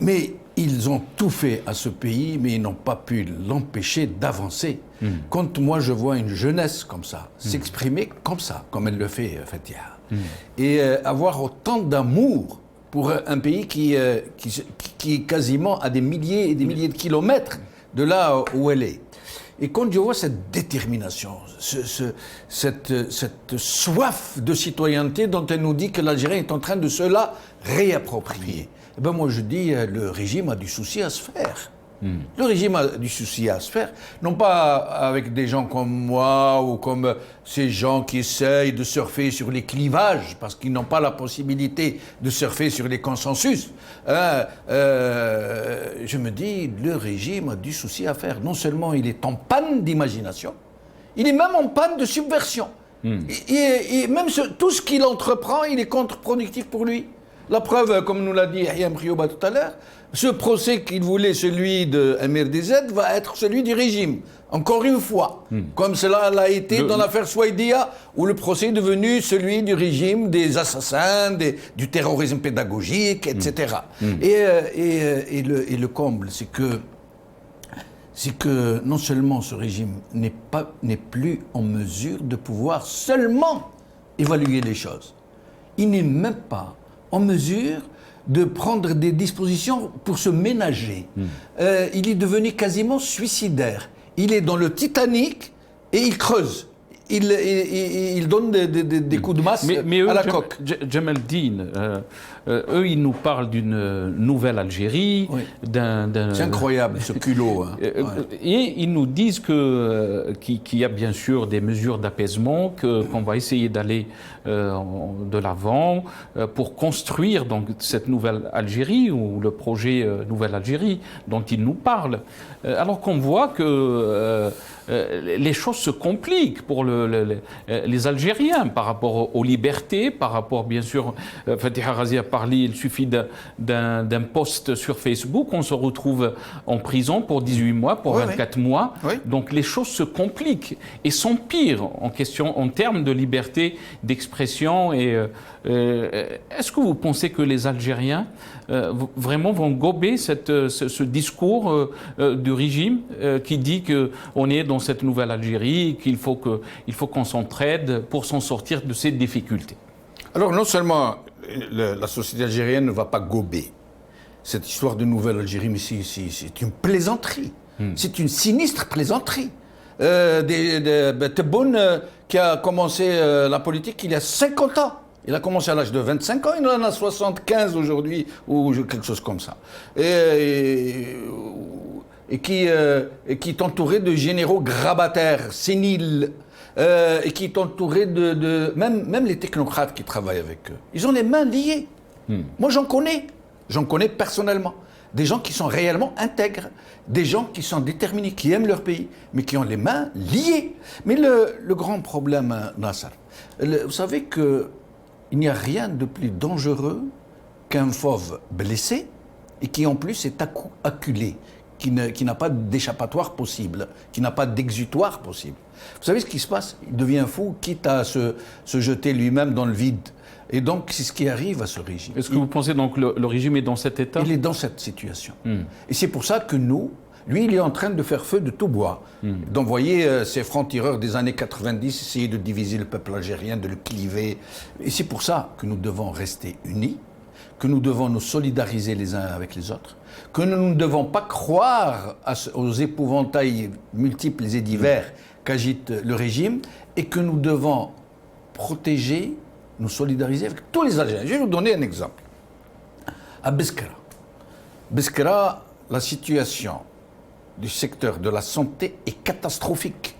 B: mais ils ont tout fait à ce pays, mais ils n'ont pas pu l'empêcher d'avancer. Quand moi je vois une jeunesse comme ça, s'exprimer comme ça, comme elle le fait, Fatiha, et avoir autant d'amour pour un pays qui est quasiment à des milliers et des milliers de kilomètres de là où elle est. Et quand je vois cette détermination, cette soif de citoyenneté dont elle nous dit que l'Algérien est en train de se la réapproprier, eh ben moi je dis le régime a du souci à se faire. Le régime a du souci à se faire, non pas avec des gens comme moi ou comme ces gens qui essayent de surfer sur les clivages parce qu'ils n'ont pas la possibilité de surfer sur les consensus. Je me dis, le régime a du souci à faire. Non seulement il est en panne d'imagination, il est même en panne de subversion. Et même tout ce qu'il entreprend, il est contre-productif pour lui. La preuve, comme nous l'a dit Yahya Mkhioba tout à l'heure, ce procès qu'il voulait, celui de Amir DZ, va être celui du régime. Encore une fois, comme cela l'a été dans l'affaire Souaidia, où le procès est devenu celui du régime, des assassins, du terrorisme pédagogique, etc. Et le comble, c'est que non seulement ce régime n'est plus en mesure de pouvoir seulement évaluer les choses, il n'est même pas en mesure de prendre des dispositions pour se ménager. Il est devenu quasiment suicidaire. Il est dans le Titanic et il creuse. ils donnent des coups de masse
A: mais eux,
B: à la coque.
A: Jamaldine, eux, ils nous parlent d'une nouvelle Algérie,
B: Oui.
A: d'un...
B: C'est incroyable, ce culot. Hein.
A: Et ils nous disent qu'il y a bien sûr des mesures d'apaisement, qu'on va essayer d'aller de l'avant pour construire donc, cette nouvelle Algérie, ou le projet Nouvelle Algérie dont ils nous parlent. Alors qu'on voit que les choses se compliquent pour les Algériens par rapport aux libertés, par rapport, bien sûr, Fatiha Razi a parlé, il suffit d'un post sur Facebook, on se retrouve en prison pour 18 mois, pour 24 mois.
B: Oui.
A: Donc les choses se compliquent et s'empirent en termes de liberté d'expression. Et est-ce que vous pensez que les Algériens vraiment vont gober ce discours du régime qui dit qu'on est dans cette nouvelle Algérie, qu'il faut qu'on s'entraide pour s'en sortir de ces difficultés?
B: Alors non seulement la société algérienne ne va pas gober cette histoire de nouvelle Algérie, mais c'est une plaisanterie. C'est une sinistre plaisanterie. Tebboune qui a commencé la politique il y a 50 ans. Il a commencé à l'âge de 25 ans, il en a 75 aujourd'hui, ou quelque chose comme ça. Et qui est entouré de généraux grabataires, séniles, et qui est entouré même les technocrates qui travaillent avec eux. Ils ont les mains liées. Moi, j'en connais personnellement. Des gens qui sont réellement intègres, des gens qui sont déterminés, qui aiment leur pays, mais qui ont les mains liées. Mais le grand problème, Nasser, vous savez qu'il n'y a rien de plus dangereux qu'un fauve blessé et qui en plus est acculé, qui n'a pas d'échappatoire possible, qui n'a pas d'exutoire possible. Vous savez ce qui se passe? Il devient fou, quitte à se jeter lui-même dans le vide. Et donc, c'est ce qui arrive à ce régime.
A: Est-ce que vous pensez donc que le régime est dans cet état?
B: Il est dans cette situation. Et c'est pour ça que lui, il est en train de faire feu de tout bois, d'envoyer ces francs-tireurs des années 90, essayer de diviser le peuple algérien, de le cliver. Et c'est pour ça que nous devons rester unis, que nous devons nous solidariser les uns avec les autres, que nous ne devons pas croire aux épouvantails multiples et divers qu'agite le régime, et que nous devons protéger, nous solidariser avec tous les Algériens. Je vais vous donner un exemple. À Biskra, la situation du secteur de la santé est catastrophique.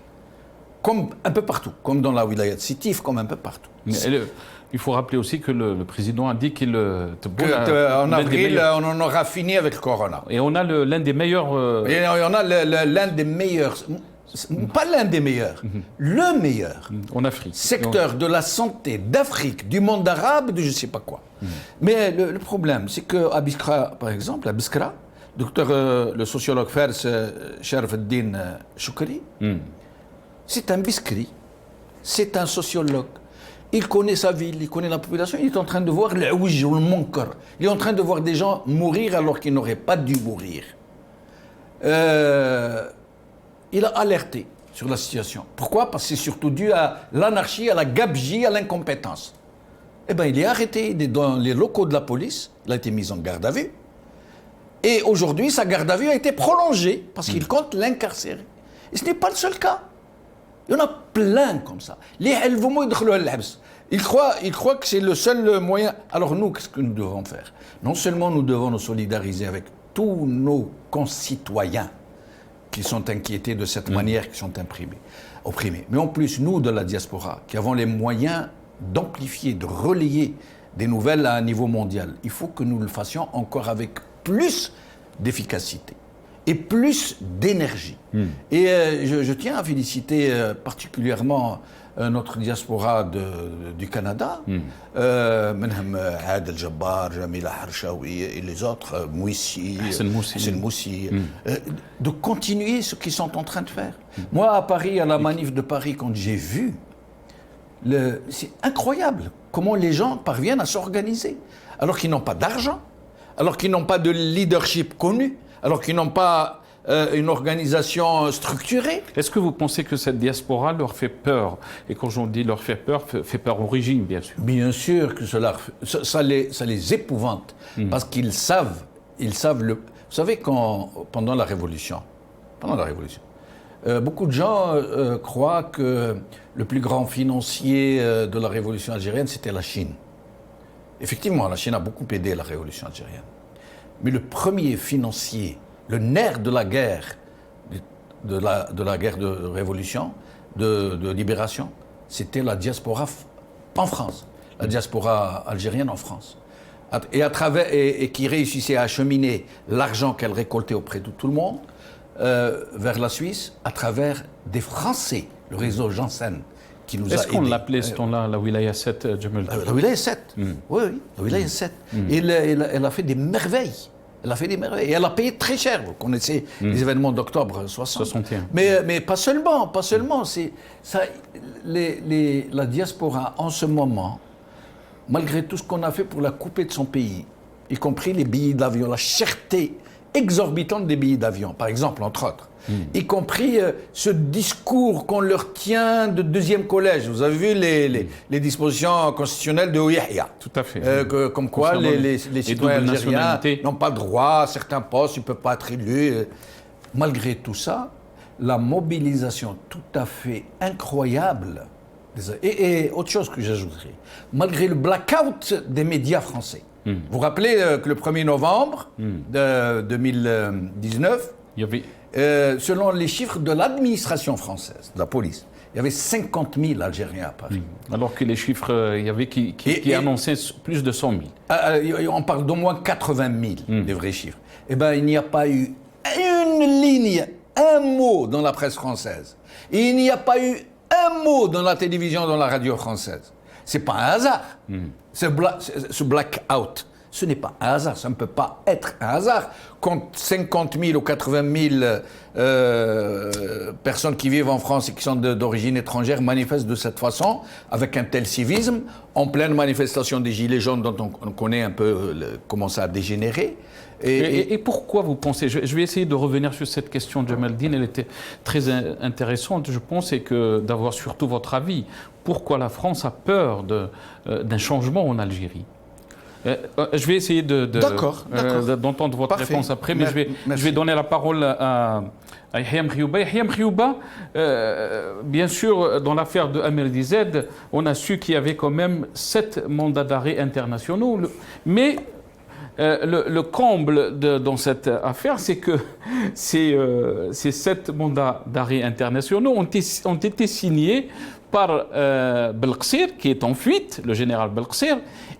B: Comme un peu partout, comme dans la wilaya de Sétif, comme un peu partout.
A: Il faut rappeler aussi que le président a dit
B: qu'en avril, on en aura fini avec le corona.
A: Et on a l'un des meilleurs...
B: Et on a l'un des meilleurs... Pas l'un des meilleurs, le meilleur
A: en Afrique.
B: Secteur de la santé d'Afrique, du monde arabe, de je ne sais pas quoi. Mais le problème, c'est qu'à Biskra, par exemple, à Biskra, le sociologue Fars Sharaf el-Din Choukri, c'est un Biskri, c'est un sociologue. Il connaît sa ville, il connaît la population, il est en train de voir le ouij ou le munkar. Il est en train de voir des gens mourir alors qu'ils n'auraient pas dû mourir. Il a alerté sur la situation. Pourquoi? Parce que c'est surtout dû à l'anarchie, à la gabegie, à l'incompétence. Eh bien, il est arrêté, il est dans les locaux de la police, il a été mis en garde à vue. Et aujourd'hui, sa garde à vue a été prolongée parce qu'il compte l'incarcérer. Et ce n'est pas le seul cas. Il y en a plein comme ça. Il croit que c'est le seul moyen. Alors nous, qu'est-ce que nous devons faire? Non seulement nous devons nous solidariser avec tous nos concitoyens qui sont inquiétés de cette manière, qui sont opprimés. Mais en plus, nous, de la diaspora, qui avons les moyens d'amplifier, de relayer des nouvelles à un niveau mondial, il faut que nous le fassions encore avec plus d'efficacité et plus d'énergie. Et je tiens à féliciter particulièrement notre diaspora du Canada, Menhem Adel Jabbar, Jamila Harshawi et les autres, Mouissi, Hassan Moussi, de continuer ce qu'ils sont en train de faire. Moi, à Paris, à la manif de Paris, quand j'ai vu, c'est incroyable comment les gens parviennent à s'organiser, alors qu'ils n'ont pas d'argent, alors qu'ils n'ont pas de leadership connu, alors qu'ils n'ont pas une organisation structurée.
A: Est-ce que vous pensez que cette diaspora leur fait peur? Et quand on dit leur fait peur au régime, bien sûr.
B: Bien sûr que ça les épouvante, parce qu'ils savent Vous savez, pendant la Révolution, Beaucoup de gens croient que le plus grand financier de la révolution algérienne, c'était la Chine. Effectivement, la Chine a beaucoup aidé la révolution algérienne. Mais le premier financier, le nerf de la guerre, de la guerre de révolution, de libération, c'était la diaspora en France, la diaspora algérienne en France. Et qui réussissait à acheminer l'argent qu'elle récoltait auprès de tout le monde vers la Suisse à travers des Français, le réseau Janssen, qui nous a aidés.
A: Est-ce qu'on l'appelait ce temps-là la Wilaya 7, Djemal?
B: La Wilaya 7, oui, la Wilaya 7. Et elle a fait des merveilles. Elle a fait des merveilles. Et elle a payé très cher. Vous connaissez les événements d'octobre 61. Mais pas seulement. C'est ça, la diaspora, en ce moment, malgré tout ce qu'on a fait pour la couper de son pays, y compris les billets d'avion, la cherté exorbitante des billets d'avion, par exemple, entre autres, y compris ce discours qu'on leur tient de deuxième collège. Vous avez vu les dispositions constitutionnelles de Ouihia.
A: Tout à fait.
B: Comme quoi les citoyens algériens n'ont pas le droit à certains postes, ils ne peuvent pas être élus. Malgré tout ça, la mobilisation tout à fait incroyable. Et autre chose que j'ajouterai, malgré le blackout des médias français. Vous vous rappelez que le 1er novembre de 2019,
A: il y avait...
B: selon les chiffres de l'administration française, de la police, il y avait 50 000 Algériens à Paris.
A: Alors que les chiffres, il y avait qui annonçaient plus de 100 000.
B: On parle d'au moins 80 000, des vrais chiffres. Eh bien, il n'y a pas eu une ligne, un mot dans la presse française. Et il n'y a pas eu un mot dans la télévision, dans la radio française. C'est pas un hasard. Ce blackout, ce n'est pas un hasard. Ça ne peut pas être un hasard. Quand 50 000 ou 80 000 personnes qui vivent en France et qui sont d'origine étrangère manifestent de cette façon, avec un tel civisme, en pleine manifestation des Gilets jaunes dont on connaît un peu comment ça a dégénéré.
A: Et pourquoi vous pensez, je vais essayer de revenir sur cette question de Djamaldine, elle était très intéressante, je pense, et que d'avoir surtout votre avis. Pourquoi la France a peur d'un changement en Algérie? Je vais essayer d'entendre votre réponse après, mais je vais donner la parole à Yahya Mkhiyouba. Yahya Mkhiyouba, bien sûr, dans l'affaire de Amir Dized, on a su qu'il y avait quand même 7 mandats d'arrêt internationaux, mais le comble dans cette affaire, c'est que ces 7 mandats d'arrêt internationaux ont été signés par Belqsir, qui est en fuite, le général Belqsir,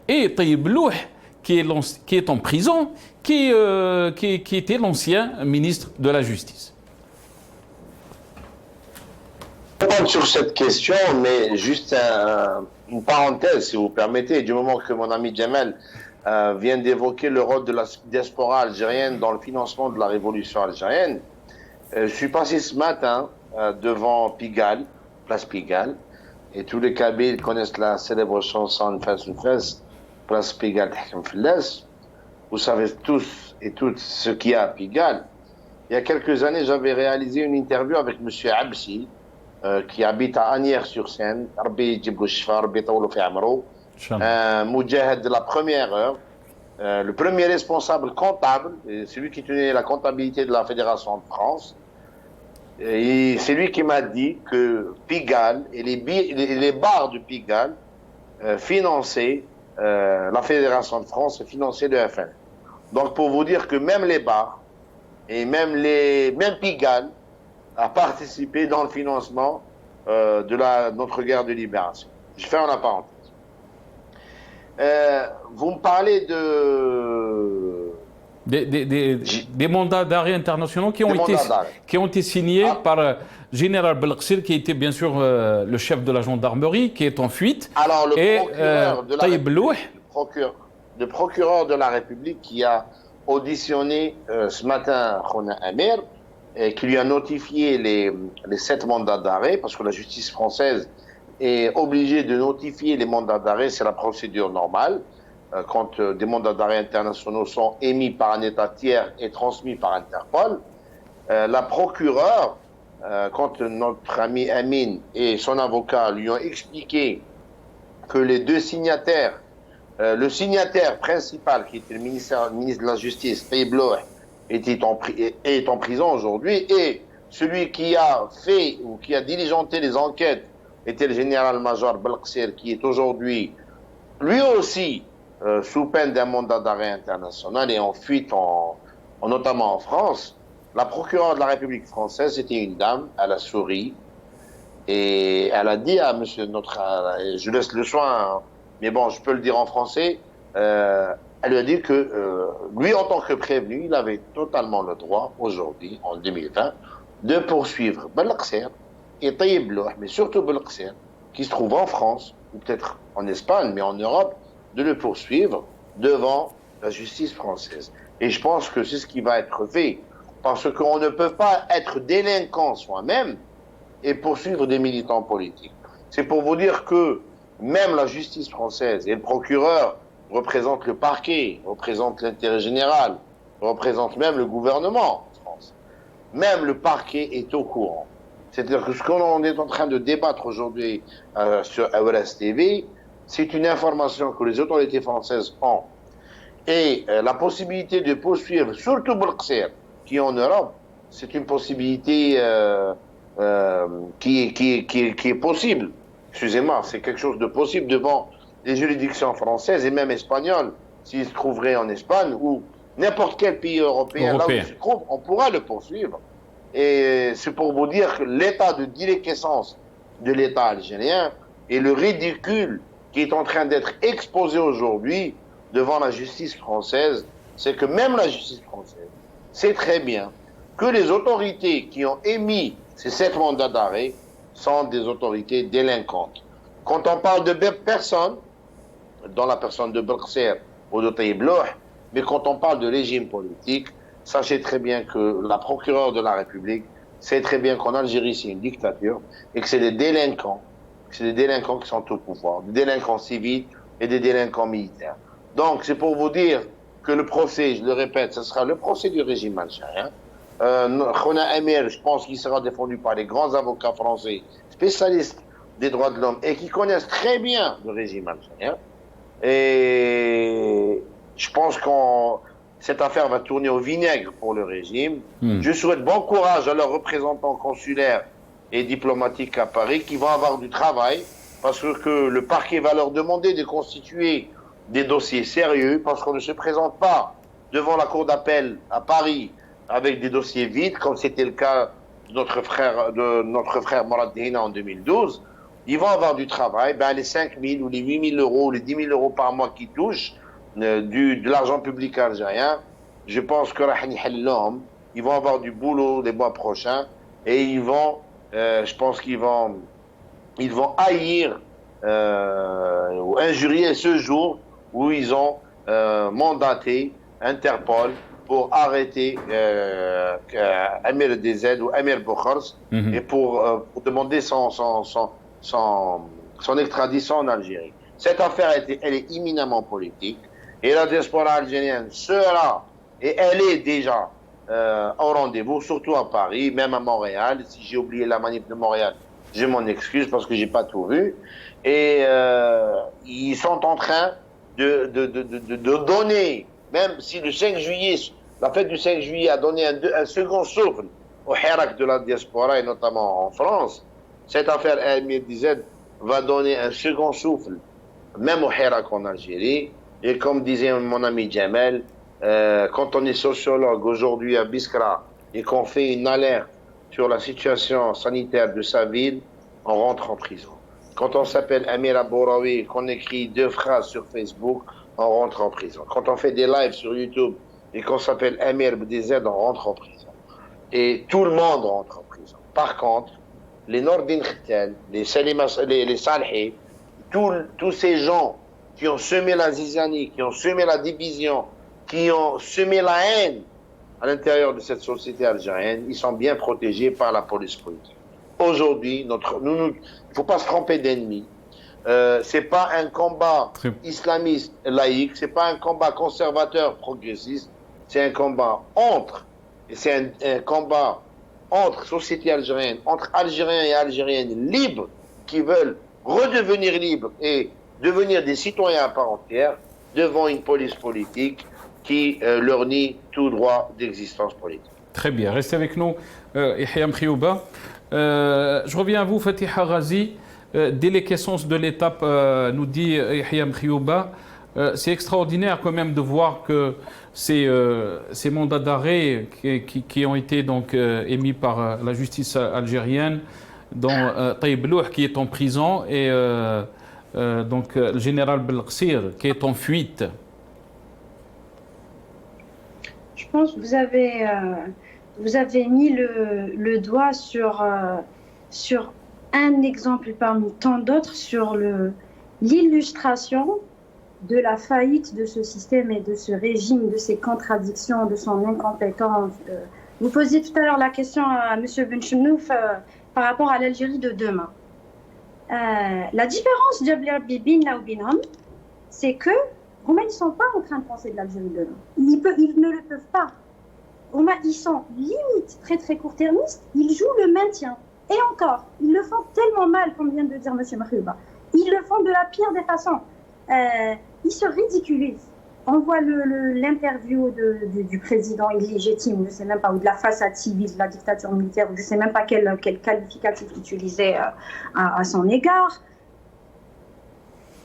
A: et Taïb Louh, qui est en prison, qui était l'ancien ministre de la Justice.
C: Je vais répondre sur cette question, mais juste une parenthèse, si vous permettez, du moment que mon ami Djemal vient d'évoquer le rôle de la diaspora algérienne dans le financement de la révolution algérienne. Je suis passé ce matin devant Pigalle, place Pigalle, et tous les Kabyles connaissent la célèbre chanson Fès ou Fès, place Pigalle Tahkem Felles. Vous savez tous et toutes ce qu'il y a à Pigalle. Il y a quelques années, j'avais réalisé une interview avec M. Absi, qui habite à Agnières-sur-Seine, un moudjahid de la première heure, le premier responsable comptable, celui qui tenait la comptabilité de la Fédération de France. Et c'est lui qui m'a dit que Pigalle et les bars de Pigalle finançaient la Fédération de France, finançaient le FN. Donc pour vous dire que même les bars et même Pigalle a participé dans le financement de notre guerre de libération. Je ferme la parenthèse. Vous me parlez
A: des mandats d'arrêt internationaux qui ont été signés par général Belqsir, qui était bien sûr le chef de la gendarmerie, qui est en fuite.
C: Alors le procureur de la République qui a auditionné ce matin Khona Amir et qui lui a notifié les 7 mandats d'arrêt, parce que la justice française est obligée de notifier les mandats d'arrêt, c'est la procédure normale. Quand des mandats d'arrêt internationaux sont émis par un État tiers et transmis par Interpol, la procureure, quand notre ami Amin et son avocat lui ont expliqué que les 2 signataires, le signataire principal qui était le ministre de la Justice, Taïb Louh, est en prison aujourd'hui, et celui qui a fait ou qui a diligenté les enquêtes était le général-major Belqsir, qui est aujourd'hui, lui aussi, sous peine d'un mandat d'arrêt international et en fuite, notamment en France. La procureure de la République française, c'était une dame, elle a souri, et elle a dit à monsieur je laisse le soin, hein, mais bon, je peux le dire en français, elle lui a dit que lui, en tant que prévenu, il avait totalement le droit, aujourd'hui, en 2020, de poursuivre Belqsir et Taïeb Louh, mais surtout Belqsir, qui se trouve en France, ou peut-être en Espagne, mais en Europe, de le poursuivre devant la justice française. Et je pense que c'est ce qui va être fait, parce qu'on ne peut pas être délinquant soi-même et poursuivre des militants politiques. C'est pour vous dire que même la justice française et le procureur représentent le parquet, représentent l'intérêt général, représentent même le gouvernement en France. Même le parquet est au courant. C'est-à-dire que ce qu'on est en train de débattre aujourd'hui sur AWS TV, c'est une information que les autorités françaises ont. Et la possibilité de poursuivre, surtout Belqsir, qui est en Europe, c'est une possibilité qui est possible. Excusez-moi, c'est quelque chose de possible devant les juridictions françaises et même espagnoles, s'il se trouverait en Espagne ou n'importe quel pays européen, là où il se trouve, on pourra le poursuivre. Et c'est pour vous dire que l'état de déliquescence de l'État algérien et le ridicule qui est en train d'être exposé aujourd'hui devant la justice française, c'est que même la justice française sait très bien que les autorités qui ont émis ces 7 mandats d'arrêt sont des autorités délinquantes. Quand on parle de personnes, dans la personne de Belqsir ou de Taïeb Louh, mais quand on parle de régime politique, sachez très bien que la procureure de la République sait très bien qu'en Algérie, c'est une dictature et que c'est des délinquants. C'est des délinquants qui sont au pouvoir, des délinquants civils et des délinquants militaires. Donc, c'est pour vous dire que le procès, je le répète, ce sera le procès du régime algérien. Khona Amir, je pense qu'il sera défendu par les grands avocats français, spécialistes des droits de l'homme et qui connaissent très bien le régime algérien. Et je pense que cette affaire va tourner au vinaigre pour le régime. Je souhaite bon courage à leurs représentants consulaires et diplomatiques à Paris qui vont avoir du travail parce que le parquet va leur demander de constituer des dossiers sérieux parce qu'on ne se présente pas devant la cour d'appel à Paris avec des dossiers vides comme c'était le cas de notre frère Morad Dehina en 2012. Ils vont avoir du travail. Les 5 000 ou les 8 000 euros ou les 10 000 euros par mois qu'ils touchent de l'argent public algérien, je pense que ils vont avoir du boulot les mois prochains et ils vont, je pense qu'ils vont haïr ou injurier ce jour où ils ont mandaté Interpol pour arrêter Amir DZ ou Amir Boukhars et pour demander son extradition en Algérie. Cette affaire, elle est imminemment politique et la diaspora algérienne sera, et elle est déjà au rendez-vous, surtout à Paris, même à Montréal. Si j'ai oublié la manif de Montréal, je m'en excuse parce que j'ai pas tout vu. Et ils sont en train de donner, même si le 5 juillet, la fête du 5 juillet a donné un second souffle au Hirak de la diaspora et notamment en France, cette affaire Amir DZ va donner un second souffle, même au Hirak en Algérie. Et comme disait mon ami Jamel, quand on est sociologue aujourd'hui à Biskra et qu'on fait une alerte sur la situation sanitaire de sa ville, on rentre en prison. Quand on s'appelle Amir Abouraoui et qu'on écrit 2 phrases sur Facebook, on rentre en prison. Quand on fait des lives sur YouTube et qu'on s'appelle Amir BDZ, on rentre en prison. Et tout le monde rentre en prison. Par contre, les Nordin Khtel, les Salhi, tous ces gens qui ont semé la zizanie, qui ont semé la division, qui ont semé la haine à l'intérieur de cette société algérienne, ils sont bien protégés par la police politique. Aujourd'hui, il ne faut pas se tromper d'ennemis. C'est pas un combat islamiste laïque, c'est pas un combat conservateur progressiste, c'est un combat un combat entre société algérienne, entre Algériens et Algériennes libres qui veulent redevenir libres et devenir des citoyens à part entière devant une police politique qui leur nie tout droit d'existence politique.
A: Très bien, restez avec nous, Yahya Mkhiyouba. Je reviens à vous, Fatiha Ghazi. Dès les questions de l'étape, nous dit Yahya Mkhiyouba, c'est extraordinaire quand même de voir que ces mandats d'arrêt qui ont été donc émis par la justice algérienne, dont Taïb Louh qui est en prison et donc le général Belqsir qui est en fuite.
D: Je pense que vous avez mis le doigt sur un exemple parmi tant d'autres, sur l'illustration de la faillite de ce système et de ce régime, de ses contradictions, de son incompétence. Vous posiez tout à l'heure la question à M. Benchenouf par rapport à l'Algérie de demain. La différence de Bibin, c'est que Roumains, ils ne sont pas en train de penser de l'Algérie de demain. Ils ne le peuvent pas. Roumains, ils sont limite très très court-termistes, ils jouent le maintien. Et encore, ils le font tellement mal, comme vient de dire M. Mkhiyouba. Ils le font de la pire des façons. Ils se ridiculisent. On voit l'interview du président illégitime, je ne sais même pas, ou de la façade civile de la dictature militaire, je ne sais même pas quel qualificatif utiliser à son égard.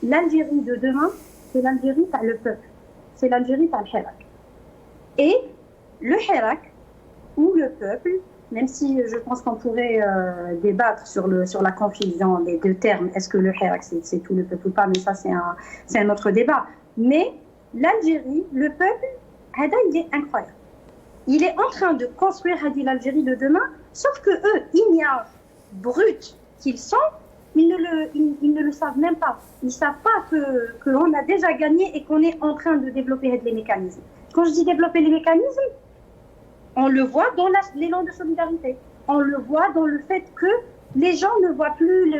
D: L'Algérie de demain, c'est l'Algérie par le peuple. C'est l'Algérie par le Hirak. Et le Hirak, ou le peuple, même si je pense qu'on pourrait débattre sur la confusion des deux termes, est-ce que le Hirak c'est tout le peuple ou pas, mais ça c'est un autre débat. Mais l'Algérie, le peuple, il est incroyable. Il est en train de construire l'Algérie de demain, sauf que eux, ignorent, bruts qu'ils sont, ils ne le savent même pas. Ils ne savent pas qu'on a déjà gagné et qu'on est en train de développer les mécanismes. Quand je dis développer les mécanismes, on le voit dans l'élan de solidarité. On le voit dans le fait que les gens ne voient plus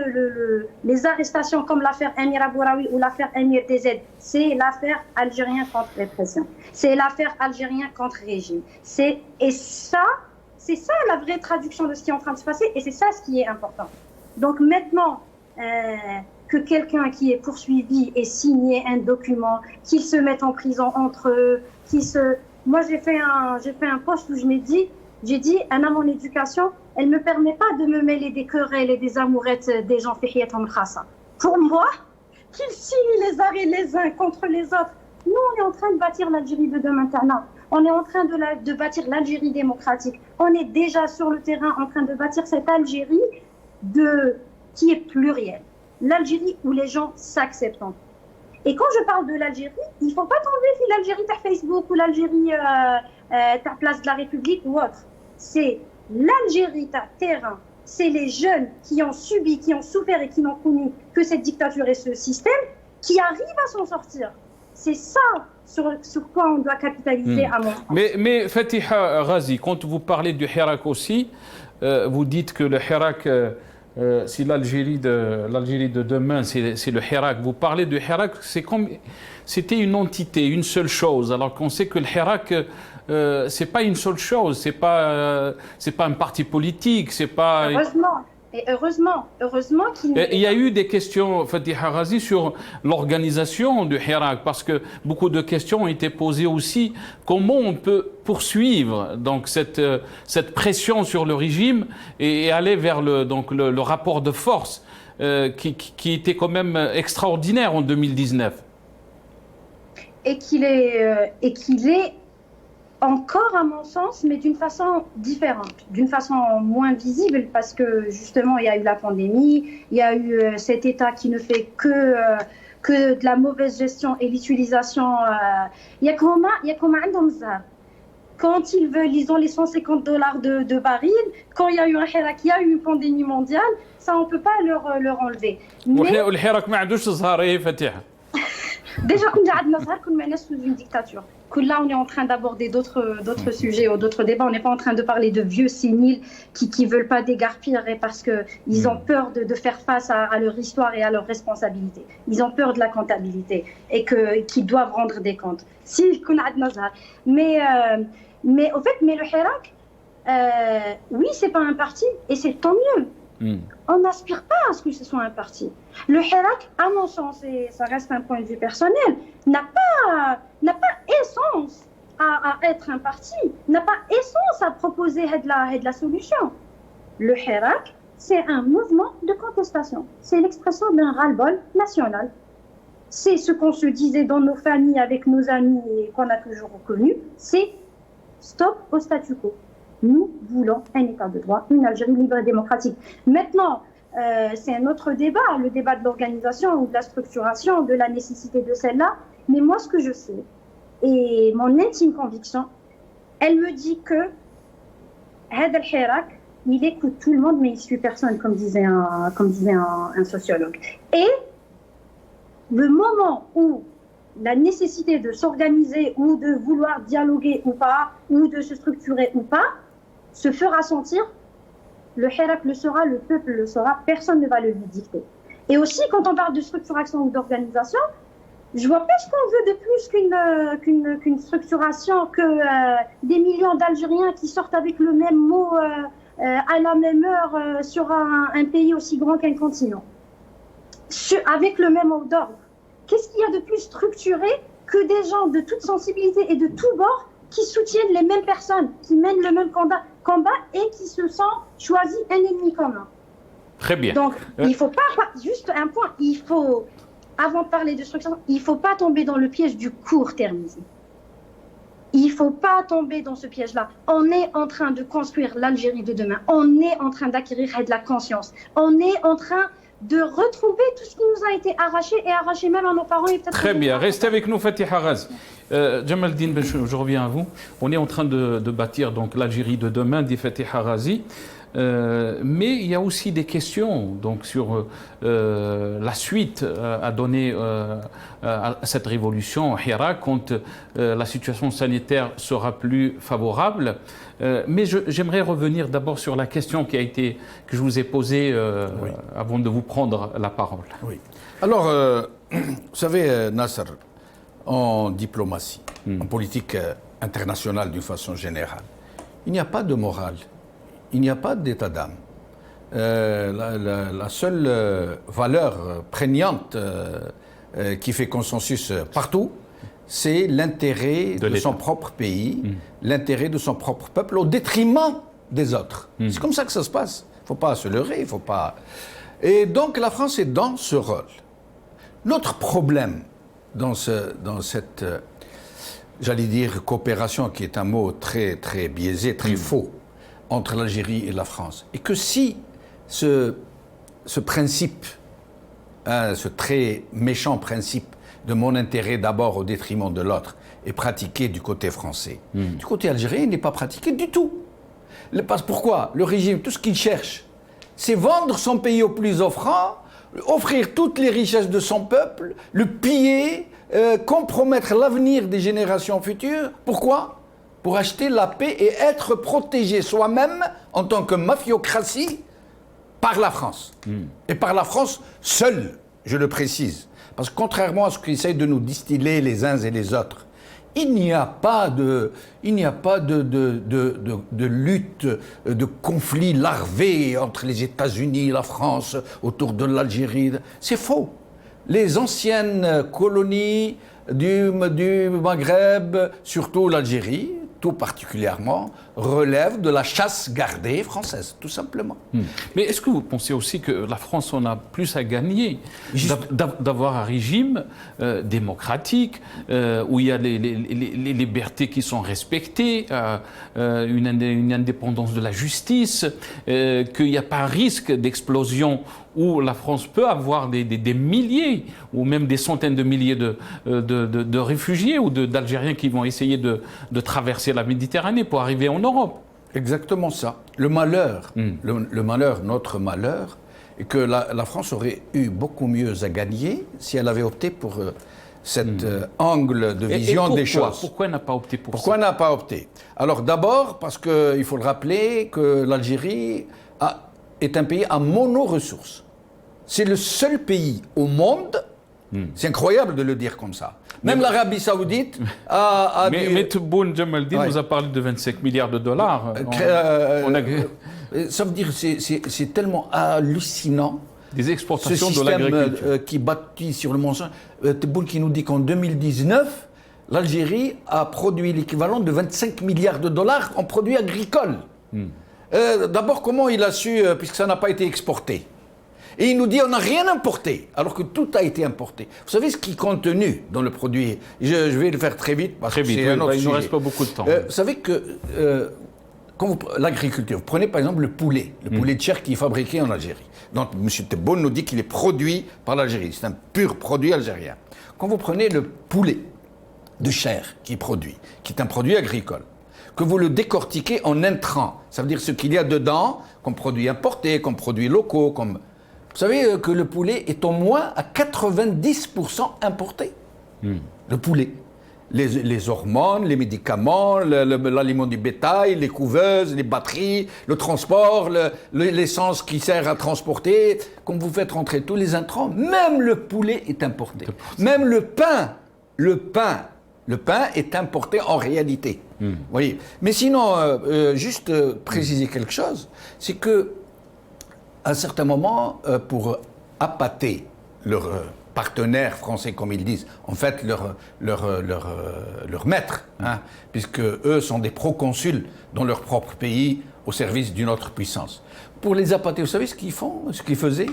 D: les arrestations comme l'affaire Amir Abouraoui ou l'affaire Amir DZ. C'est l'affaire algérien contre répression. C'est l'affaire algérien contre régime. C'est ça la vraie traduction de ce qui est en train de se passer et c'est ça ce qui est important. Donc maintenant que quelqu'un qui est poursuivi ait signé un document, qu'ils se mettent en prison entre eux, Moi, j'ai fait un post où j'ai dit, Anna, mon éducation, elle ne me permet pas de me mêler des querelles et des amourettes des gens fihiyatom khassa. Pour moi, qu'ils signent les arrêts les uns contre les autres. Nous, on est en train de bâtir l'Algérie de demain. On est en train de bâtir l'Algérie démocratique. On est déjà sur le terrain en train de bâtir cette Algérie qui est plurielle. L'Algérie où les gens s'acceptent. Et quand je parle de l'Algérie, il ne faut pas tomber sur l'Algérie par Facebook ou l'Algérie ta place de la République ou autre. C'est l'Algérie ta terrain. C'est les jeunes qui ont subi, qui ont souffert et qui n'ont connu que cette dictature et ce système qui arrivent à s'en sortir. C'est ça sur quoi on doit capitaliser à mon sens.
A: Mais Fatiha Ghazi, quand vous parlez du Hirak aussi, vous dites que le Hirak... si l'Algérie de demain, c'est le Hirak. Vous parlez de Hirak, c'est comme c'était une entité, une seule chose. Alors qu'on sait que le Hirak, c'est pas une seule chose. C'est pas un parti politique. C'est pas.
D: Heureusement. Et heureusement qu'il
A: Il y a eu des questions, Fatiha Ghazi, sur l'organisation du Hirak, parce que beaucoup de questions ont été posées aussi. Comment on peut poursuivre donc cette pression sur le régime et aller vers le rapport de force qui était quand même extraordinaire en 2019.
D: Et qu'il est encore à mon sens, mais d'une façon différente, d'une façon moins visible, parce que justement il y a eu la pandémie, il y a eu cet État qui ne fait que de la mauvaise gestion et l'utilisation. Il y a comment quand ils veulent, ils ont les $150 de baril. Quand il y a eu un Hirak, il y a eu une pandémie mondiale, ça on peut pas leur enlever. Mais déjà, on est sous une dictature. Là, on est en train d'aborder d'autres sujets ou d'autres débats. On n'est pas en train de parler de vieux séniles qui ne veulent pas dégarpir parce qu'ils ont peur de faire face à leur histoire et à leurs responsabilités. Ils ont peur de la comptabilité et qu'ils doivent rendre des comptes. Mais au fait, le Hirak, oui, c'est pas un parti et c'est tant mieux. On n'aspire pas à ce que ce soit un parti. Le Hirak, à mon sens, et ça reste un point de vue personnel, n'a pas essence à être un parti, n'a pas essence à proposer de la solution. Le Hirak, c'est un mouvement de contestation. C'est l'expression d'un ras-le-bol national. C'est ce qu'on se disait dans nos familles avec nos amis et qu'on a toujours reconnu, c'est stop au statu quo. Nous voulons un état de droit, une Algérie libre et démocratique. Maintenant, c'est un autre débat, le débat de l'organisation ou de la structuration, de la nécessité de celle-là. Mais moi, ce que je sais, et mon intime conviction, elle me dit que Had al-Hirak, il écoute tout le monde, mais il suit personne, comme disait un sociologue. Et le moment où la nécessité de s'organiser ou de vouloir dialoguer ou pas, ou de se structurer ou pas, se fera sentir, le Hirak le saura, le peuple le saura, personne ne va le lui dicter. Et aussi, quand on parle de structuration ou d'organisation, je vois pas ce qu'on veut de plus qu'une structuration, que des millions d'Algériens qui sortent avec le même mot à la même heure sur un pays aussi grand qu'un continent. Avec le même mot d'ordre. Qu'est-ce qu'il y a de plus structuré que des gens de toute sensibilité et de tous bords qui soutiennent les mêmes personnes, qui mènent le même combat et qui se sentent choisis un ennemi commun.
A: Très bien.
D: Donc, il ne faut pas, juste un point, avant de parler de structuration, il ne faut pas tomber dans le piège du court-termisme. Il ne faut pas tomber dans ce piège-là. On est en train de construire l'Algérie de demain. On est en train d'acquérir de la conscience. On est en train de retrouver tout ce qui nous a été arraché même à nos parents. Et
A: très bien. Restez avec nous, Fatih Haraz. Jamaldine, je reviens à vous. On est en train de bâtir donc l'Algérie de demain, dit Fatih Harazi. Mais il y a aussi des questions donc, sur la suite à donner à cette révolution au Hirak quand la situation sanitaire sera plus favorable. Mais j'aimerais revenir d'abord sur la question que je vous ai posée oui, avant de vous prendre la parole.
B: Oui. Alors, vous savez, Nasser, en diplomatie, en politique internationale d'une façon générale, il n'y a pas de morale. Il n'y a pas d'état d'âme. La seule valeur prégnante qui fait consensus partout, c'est l'intérêt de son propre pays, l'intérêt de son propre peuple au détriment des autres. C'est comme ça que ça se passe. Il ne faut pas se leurrer, il faut pas... Et donc la France est dans ce rôle. L'autre problème dans cette, j'allais dire, coopération, qui est un mot très, très biaisé, très faux, entre l'Algérie et la France. Et que si ce principe, ce très méchant principe de mon intérêt d'abord au détriment de l'autre est pratiqué du côté français, du côté algérien, il n'est pas pratiqué du tout. Pourquoi ? Le régime, tout ce qu'il cherche, c'est vendre son pays au plus offrant, offrir toutes les richesses de son peuple, le piller, compromettre l'avenir des générations futures. Pourquoi ? Pour acheter la paix et être protégé soi-même en tant que mafiocratie par la France. Et par la France seule, je le précise. Parce que contrairement à ce qu'essayent de nous distiller les uns et les autres, il n'y a pas de lutte, de conflit larvé entre les États-Unis et la France autour de l'Algérie. C'est faux. Les anciennes colonies du Maghreb, surtout l'Algérie, tout particulièrement, relève de la chasse gardée française, tout simplement.
A: Mais est-ce que vous pensez aussi que la France en a plus à gagner d'avoir un régime démocratique, où il y a les libertés qui sont respectées, une indépendance de la justice, qu'il n'y a pas un risque d'explosion où la France peut avoir des milliers ou même des centaines de milliers de réfugiés ou d'Algériens qui vont essayer de traverser la Méditerranée pour arriver en Europe.
B: Exactement ça. Le malheur, notre malheur, est que la France aurait eu beaucoup mieux à gagner si elle avait opté pour cet angle de vision des choses.
A: Pourquoi elle n'a pas opté pour ça ?
B: Pourquoi elle n'a pas opté ? Alors d'abord, parce qu'il faut le rappeler que l'Algérie est un pays à mono-ressources. C'est le seul pays au monde, c'est incroyable de le dire comme ça. Même l'Arabie Saoudite a
A: Mais Tebboune Jamaldine nous a parlé de 25 milliards de dollars.
B: Ça veut dire c'est tellement hallucinant.
A: Des exportations
B: ce
A: de l'agriculture.
B: Qui bâtit sur le mensonge. Tebboune qui nous dit qu'en 2019, l'Algérie a produit l'équivalent de 25 milliards de dollars en produits agricoles. D'abord, comment il a su, puisque ça n'a pas été exporté? Et il nous dit on n'a rien importé, alors que tout a été importé. Vous savez ce qui est contenu dans le produit? Je vais le faire très vite, parce que c'est un autre sujet.
A: Il ne reste pas beaucoup de temps.
B: Vous savez que l'agriculture, vous prenez par exemple le poulet de chair qui est fabriqué en Algérie. Donc M. Tebboune nous dit qu'il est produit par l'Algérie. C'est un pur produit algérien. Quand vous prenez le poulet de chair qui est produit, qui est un produit agricole, que vous le décortiquez en intrants, ça veut dire ce qu'il y a dedans, comme produits importés, comme produits locaux, comme... Vous savez que le poulet est au moins à 90% importé. Le poulet. Les hormones, les médicaments, l'aliment du bétail, les couveuses, les batteries, le transport, l'essence qui sert à transporter. Quand vous faites rentrer tous les intrants, même le poulet est importé. Même le pain est importé en réalité. Vous voyez. Mais sinon, juste préciser quelque chose, c'est que à un certain moment, pour appâter leurs partenaires français, comme ils disent, en fait leur maître, puisque eux sont des proconsuls dans leur propre pays au service d'une autre puissance. Pour les appâter, vous savez ce qu'ils font, ce qu'ils faisaient?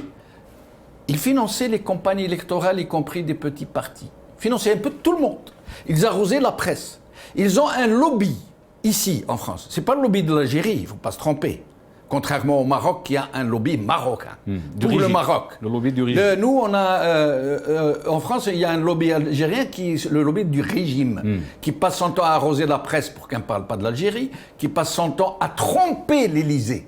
B: Ils finançaient les campagnes électorales, y compris des petits partis. Ils finançaient un peu tout le monde. Ils arrosaient la presse. Ils ont un lobby ici, en France. C'est pas le lobby de l'Algérie, il ne faut pas se tromper. Contrairement au Maroc, qui a un lobby marocain. Pour le Maroc.
A: Le lobby du régime.
B: Nous, on a, en France, il y a un lobby algérien, le lobby du régime, qui passe son temps à arroser la presse pour qu'on ne parle pas de l'Algérie, qui passe son temps à tromper l'Élysée.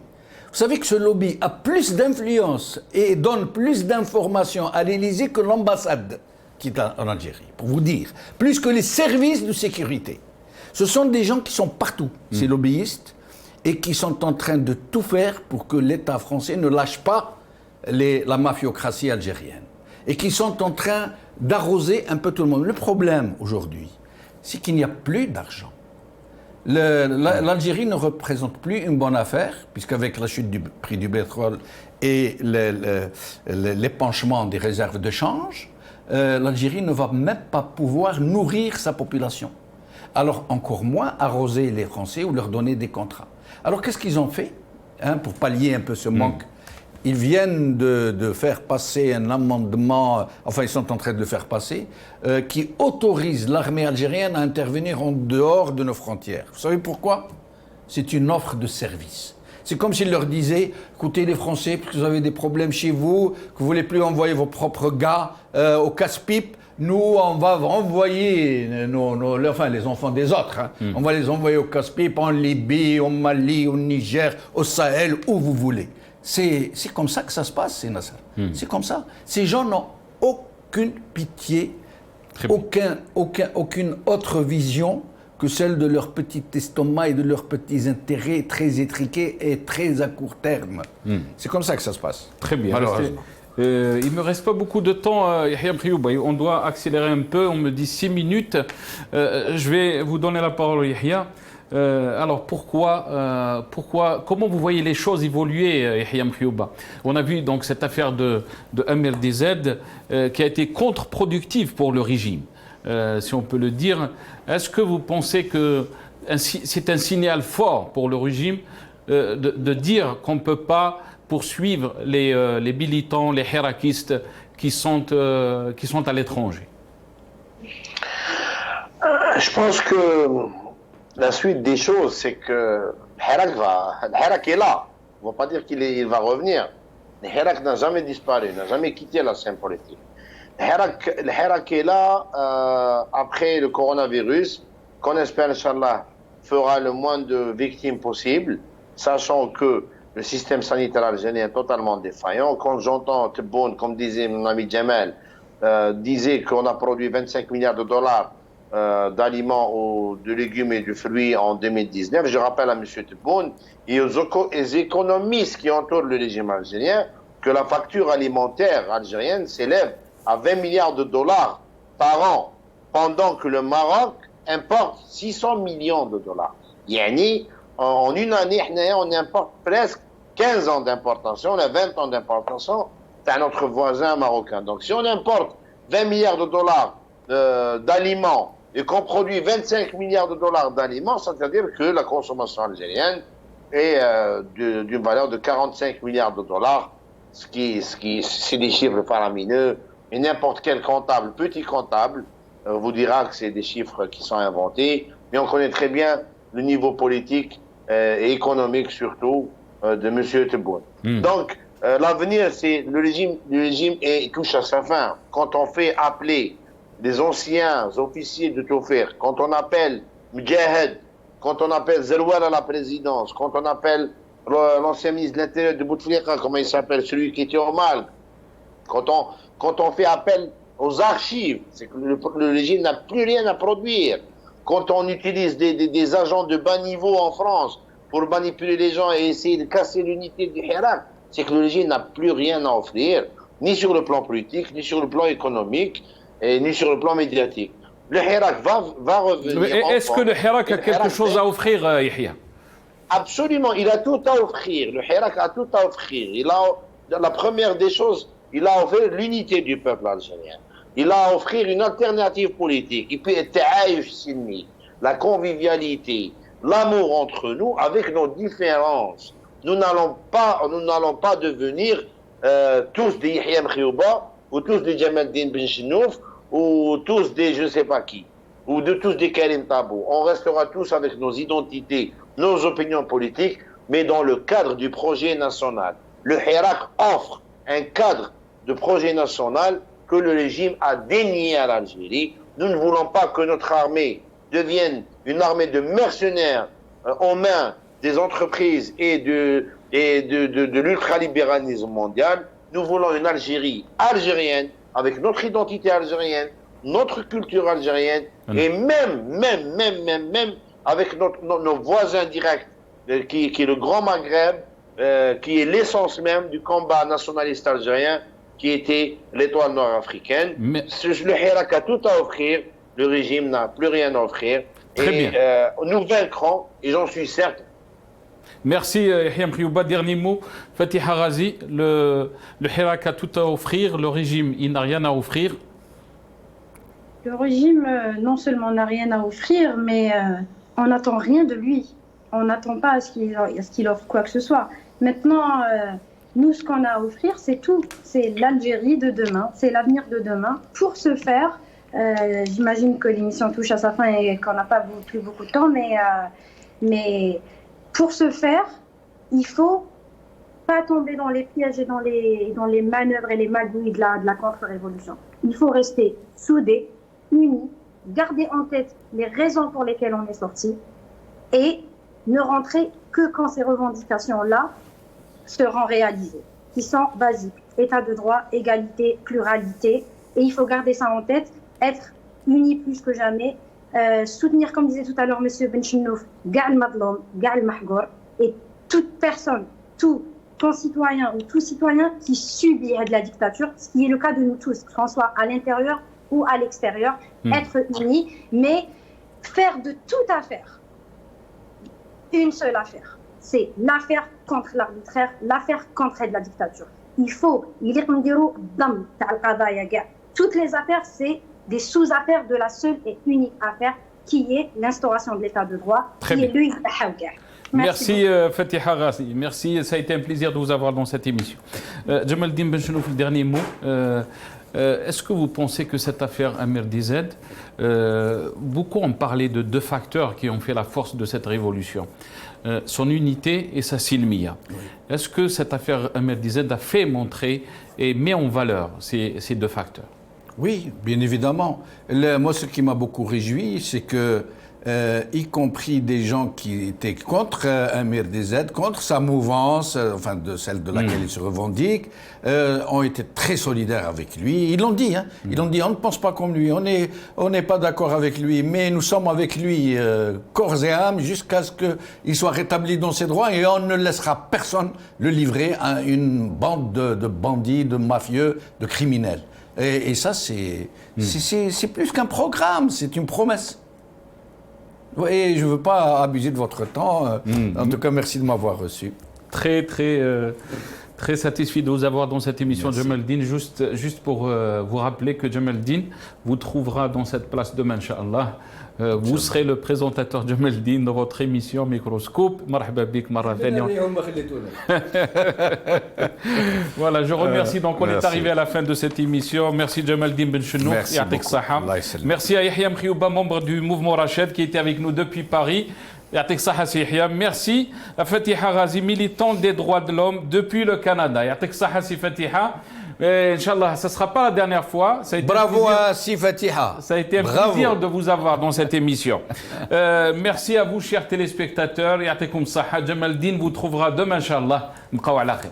B: Vous savez que ce lobby a plus d'influence et donne plus d'informations à l'Élysée que l'ambassade qui est en Algérie, pour vous dire. Plus que les services de sécurité. Ce sont des gens qui sont partout, ces lobbyistes, et qui sont en train de tout faire pour que l'État français ne lâche pas la mafiocratie algérienne. Et qui sont en train d'arroser un peu tout le monde. Le problème aujourd'hui, c'est qu'il n'y a plus d'argent. L'Algérie ne représente plus une bonne affaire, puisqu'avec la chute du prix du pétrole et l'épanchement des réserves de change, l'Algérie ne va même pas pouvoir nourrir sa population. Alors encore moins arroser les Français ou leur donner des contrats. Alors qu'est-ce qu'ils ont fait pour pallier un peu ce manque? Ils viennent de faire passer un amendement, enfin ils sont en train de le faire passer, qui autorise l'armée algérienne à intervenir en dehors de nos frontières. Vous savez pourquoi? C'est une offre de service. C'est comme s'ils leur disaient, écoutez les Français, parce que vous avez des problèmes chez vous, que vous ne voulez plus envoyer vos propres gars au casse-pipe, nous, on va envoyer les enfants des autres. On va les envoyer au casse-pipe en Libye, au Mali, au Niger, au Sahel, où vous voulez. C'est comme ça que ça se passe, c'est Nasser. C'est comme ça. Ces gens n'ont aucune pitié, aucune autre vision que celle de leur petit estomac et de leurs petits intérêts très étriqués et très à court terme. C'est comme ça que ça se passe.
A: Très bien. Il ne me reste pas beaucoup de temps, Yahya Mkhayouba. On doit accélérer un peu. On me dit 6 minutes. Je vais vous donner la parole, Yahya. Alors comment vous voyez les choses évoluer, Yahya Mkhayouba? On a vu donc cette affaire de MRDZ qui a été contre-productive pour le régime, si on peut le dire. Est-ce que vous pensez que c'est un signal fort pour le régime de dire qu'on ne peut pas poursuivre les militants, les hirakistes qui sont à l'étranger?
C: Je pense que la suite des choses, c'est que le Hirak est là. On ne va pas dire qu'il va revenir. Le Hirak n'a jamais disparu, n'a jamais quitté la scène politique. Le Hirak est là après le coronavirus, qu'on espère, Inch'Allah, fera le moins de victimes possible, sachant que le système sanitaire algérien est totalement défaillant. Quand j'entends Tebboune, comme disait mon ami Jamal, disait qu'on a produit 25 milliards de dollars d'aliments, de légumes et de fruits en 2019, je rappelle à M. Tebboune et aux économistes qui entourent le régime algérien que la facture alimentaire algérienne s'élève à 20 milliards de dollars par an, pendant que le Maroc importe 600 millions de dollars. Yani, en une année, on importe presque 15 ans d'importation, on a 20 ans d'importation à notre voisin marocain. Donc si on importe 20 milliards de dollars d'aliments et qu'on produit 25 milliards de dollars d'aliments, c'est-à-dire que la consommation algérienne est d'une valeur de 45 milliards de dollars, c'est des chiffres faramineux, et n'importe quel comptable, petit comptable, vous dira que c'est des chiffres qui sont inventés, mais on connaît très bien le niveau politique et économique surtout de M. Tebboune. Donc, l'avenir, c'est le régime touche à sa fin. Quand on fait appeler des anciens officiers de Tofir, quand on appelle Mjahed, quand on appelle Zeroual à la présidence, quand on appelle l'ancien ministre de l'Intérieur de Bouteflika, comment il s'appelle, celui qui était au Mal, quand on fait appel aux archives, c'est que le régime n'a plus rien à produire. Quand on utilise des agents de bas niveau en France pour manipuler les gens et essayer de casser l'unité du Hirak, c'est que le régime n'a plus rien à offrir, ni sur le plan politique, ni sur le plan économique, et ni sur le plan médiatique. Le Hirak va revenir.
A: Est-ce que le Hirak a quelque chose à offrir, Yahya?
C: Absolument, il a tout à offrir. Le Hirak a tout à offrir. La première des choses, il a offert l'unité du peuple algérien. Il a à offrir une alternative politique. Et puis, la convivialité, l'amour entre nous, avec nos différences. Nous n'allons pas devenir tous des Yahya Mkhiyouba, ou tous des Jamaldine Ben Chenouf, ou tous des je ne sais pas qui, ou tous des Karim Tabou. On restera tous avec nos identités, nos opinions politiques, mais dans le cadre du projet national. Le Hirak offre un cadre de projet national que le régime a dénié à l'Algérie. Nous ne voulons pas que notre armée devienne une armée de mercenaires aux mains des entreprises et de l'ultralibéralisme mondial. Nous voulons une Algérie algérienne, avec notre identité algérienne, notre culture algérienne, et même avec nos voisins directs, qui est le Grand Maghreb, qui est l'essence même du combat nationaliste algérien, qui était l'étoile nord-africaine. Le Hirak a tout à offrir, le régime n'a plus rien à offrir. Et nous vaincrons, et j'en suis certain.
A: Merci Yahya Mkhiyouba. Dernier mot, Fatih Aghazi, le Hirak a tout à offrir, le régime il n'a rien à offrir.
D: Le régime non seulement n'a rien à offrir, mais on n'attend rien de lui. On n'attend pas à ce qu'il offre quoi que ce soit. Maintenant, nous, ce qu'on a à offrir, c'est tout. C'est l'Algérie de demain, c'est l'avenir de demain. Pour ce faire, j'imagine que l'émission touche à sa fin et qu'on n'a pas plus beaucoup de temps, mais pour ce faire, il faut pas tomber dans les pièges et dans les manœuvres et les magouilles de la contre-révolution. Il faut rester soudés, unis, garder en tête les raisons pour lesquelles on est sorti et ne rentrer que quand ces revendications-là seront réalisées, qui sont basiques. État de droit, égalité, pluralité. Et il faut garder ça en tête, être unis plus que jamais, soutenir, comme disait tout à l'heure M. Benchenouf, Gal Madlom, Gal Mahgour, et toute personne, tout concitoyen ou tout citoyen qui subit de la dictature, ce qui est le cas de nous tous, qu'on soit à l'intérieur ou à l'extérieur, être unis, mais faire de toute affaire une seule affaire. C'est l'affaire contre l'arbitraire, l'affaire contre la dictature. Il faut, toutes les affaires, c'est des sous-affaires de la seule et unique affaire qui est l'instauration de l'état de droit, qui est lui.
A: Merci Fatih Aghazi. Merci, ça a été un plaisir de vous avoir dans cette émission. Jamaldine Benchenouf, le dernier mot. Est-ce que vous pensez que cette affaire Amir DZ, beaucoup ont parlé de deux facteurs qui ont fait la force de cette révolution, son unité et sa silmiya. Oui. Est-ce que cette affaire Amir DZ a fait montrer et met en valeur ces deux facteurs?
B: Oui, bien évidemment. Moi, ce qui m'a beaucoup réjoui, c'est que y compris des gens qui étaient contre Amir DZ, contre sa mouvance, enfin de celle de laquelle il se revendique, ont été très solidaires avec lui. Ils l'ont dit, hein. Ils l'ont dit, on ne pense pas comme lui, on n'est pas d'accord avec lui, mais nous sommes avec lui corps et âme jusqu'à ce qu'il soit rétabli dans ses droits et on ne laissera personne le livrer à une bande de bandits, de mafieux, de criminels. Et ça, c'est plus qu'un programme, c'est une promesse. Et je ne veux pas abuser de votre temps. En tout cas, merci de m'avoir reçu.
A: Très Très satisfait de vous avoir dans cette émission, Jamaldine. Juste pour vous rappeler que Jamaldine vous trouvera dans cette place demain, Inch'Allah. Vous serez le présentateur Jamaldine de votre émission Microscope. Marhaba bik, marra thaniya. Voilà, je remercie. Donc, on est arrivé à la fin de cette émission. Merci Jamaldine Ben Chennouk.
B: Merci beaucoup.
A: Merci à Yahya Mkhiyouba, membre du mouvement Rachid, qui était avec nous depuis Paris. Merci à Fatiha Ghazi, militante des droits de l'homme depuis le Canada. Fatiha. Inch'Allah, ce ne sera pas la dernière fois.
B: Bravo à Si Fatiha.
A: Ça a été un plaisir de vous avoir dans cette émission. Merci à vous, chers téléspectateurs. Jamaldine vous trouvera demain, Inch'Allah. M'qaw ala khair.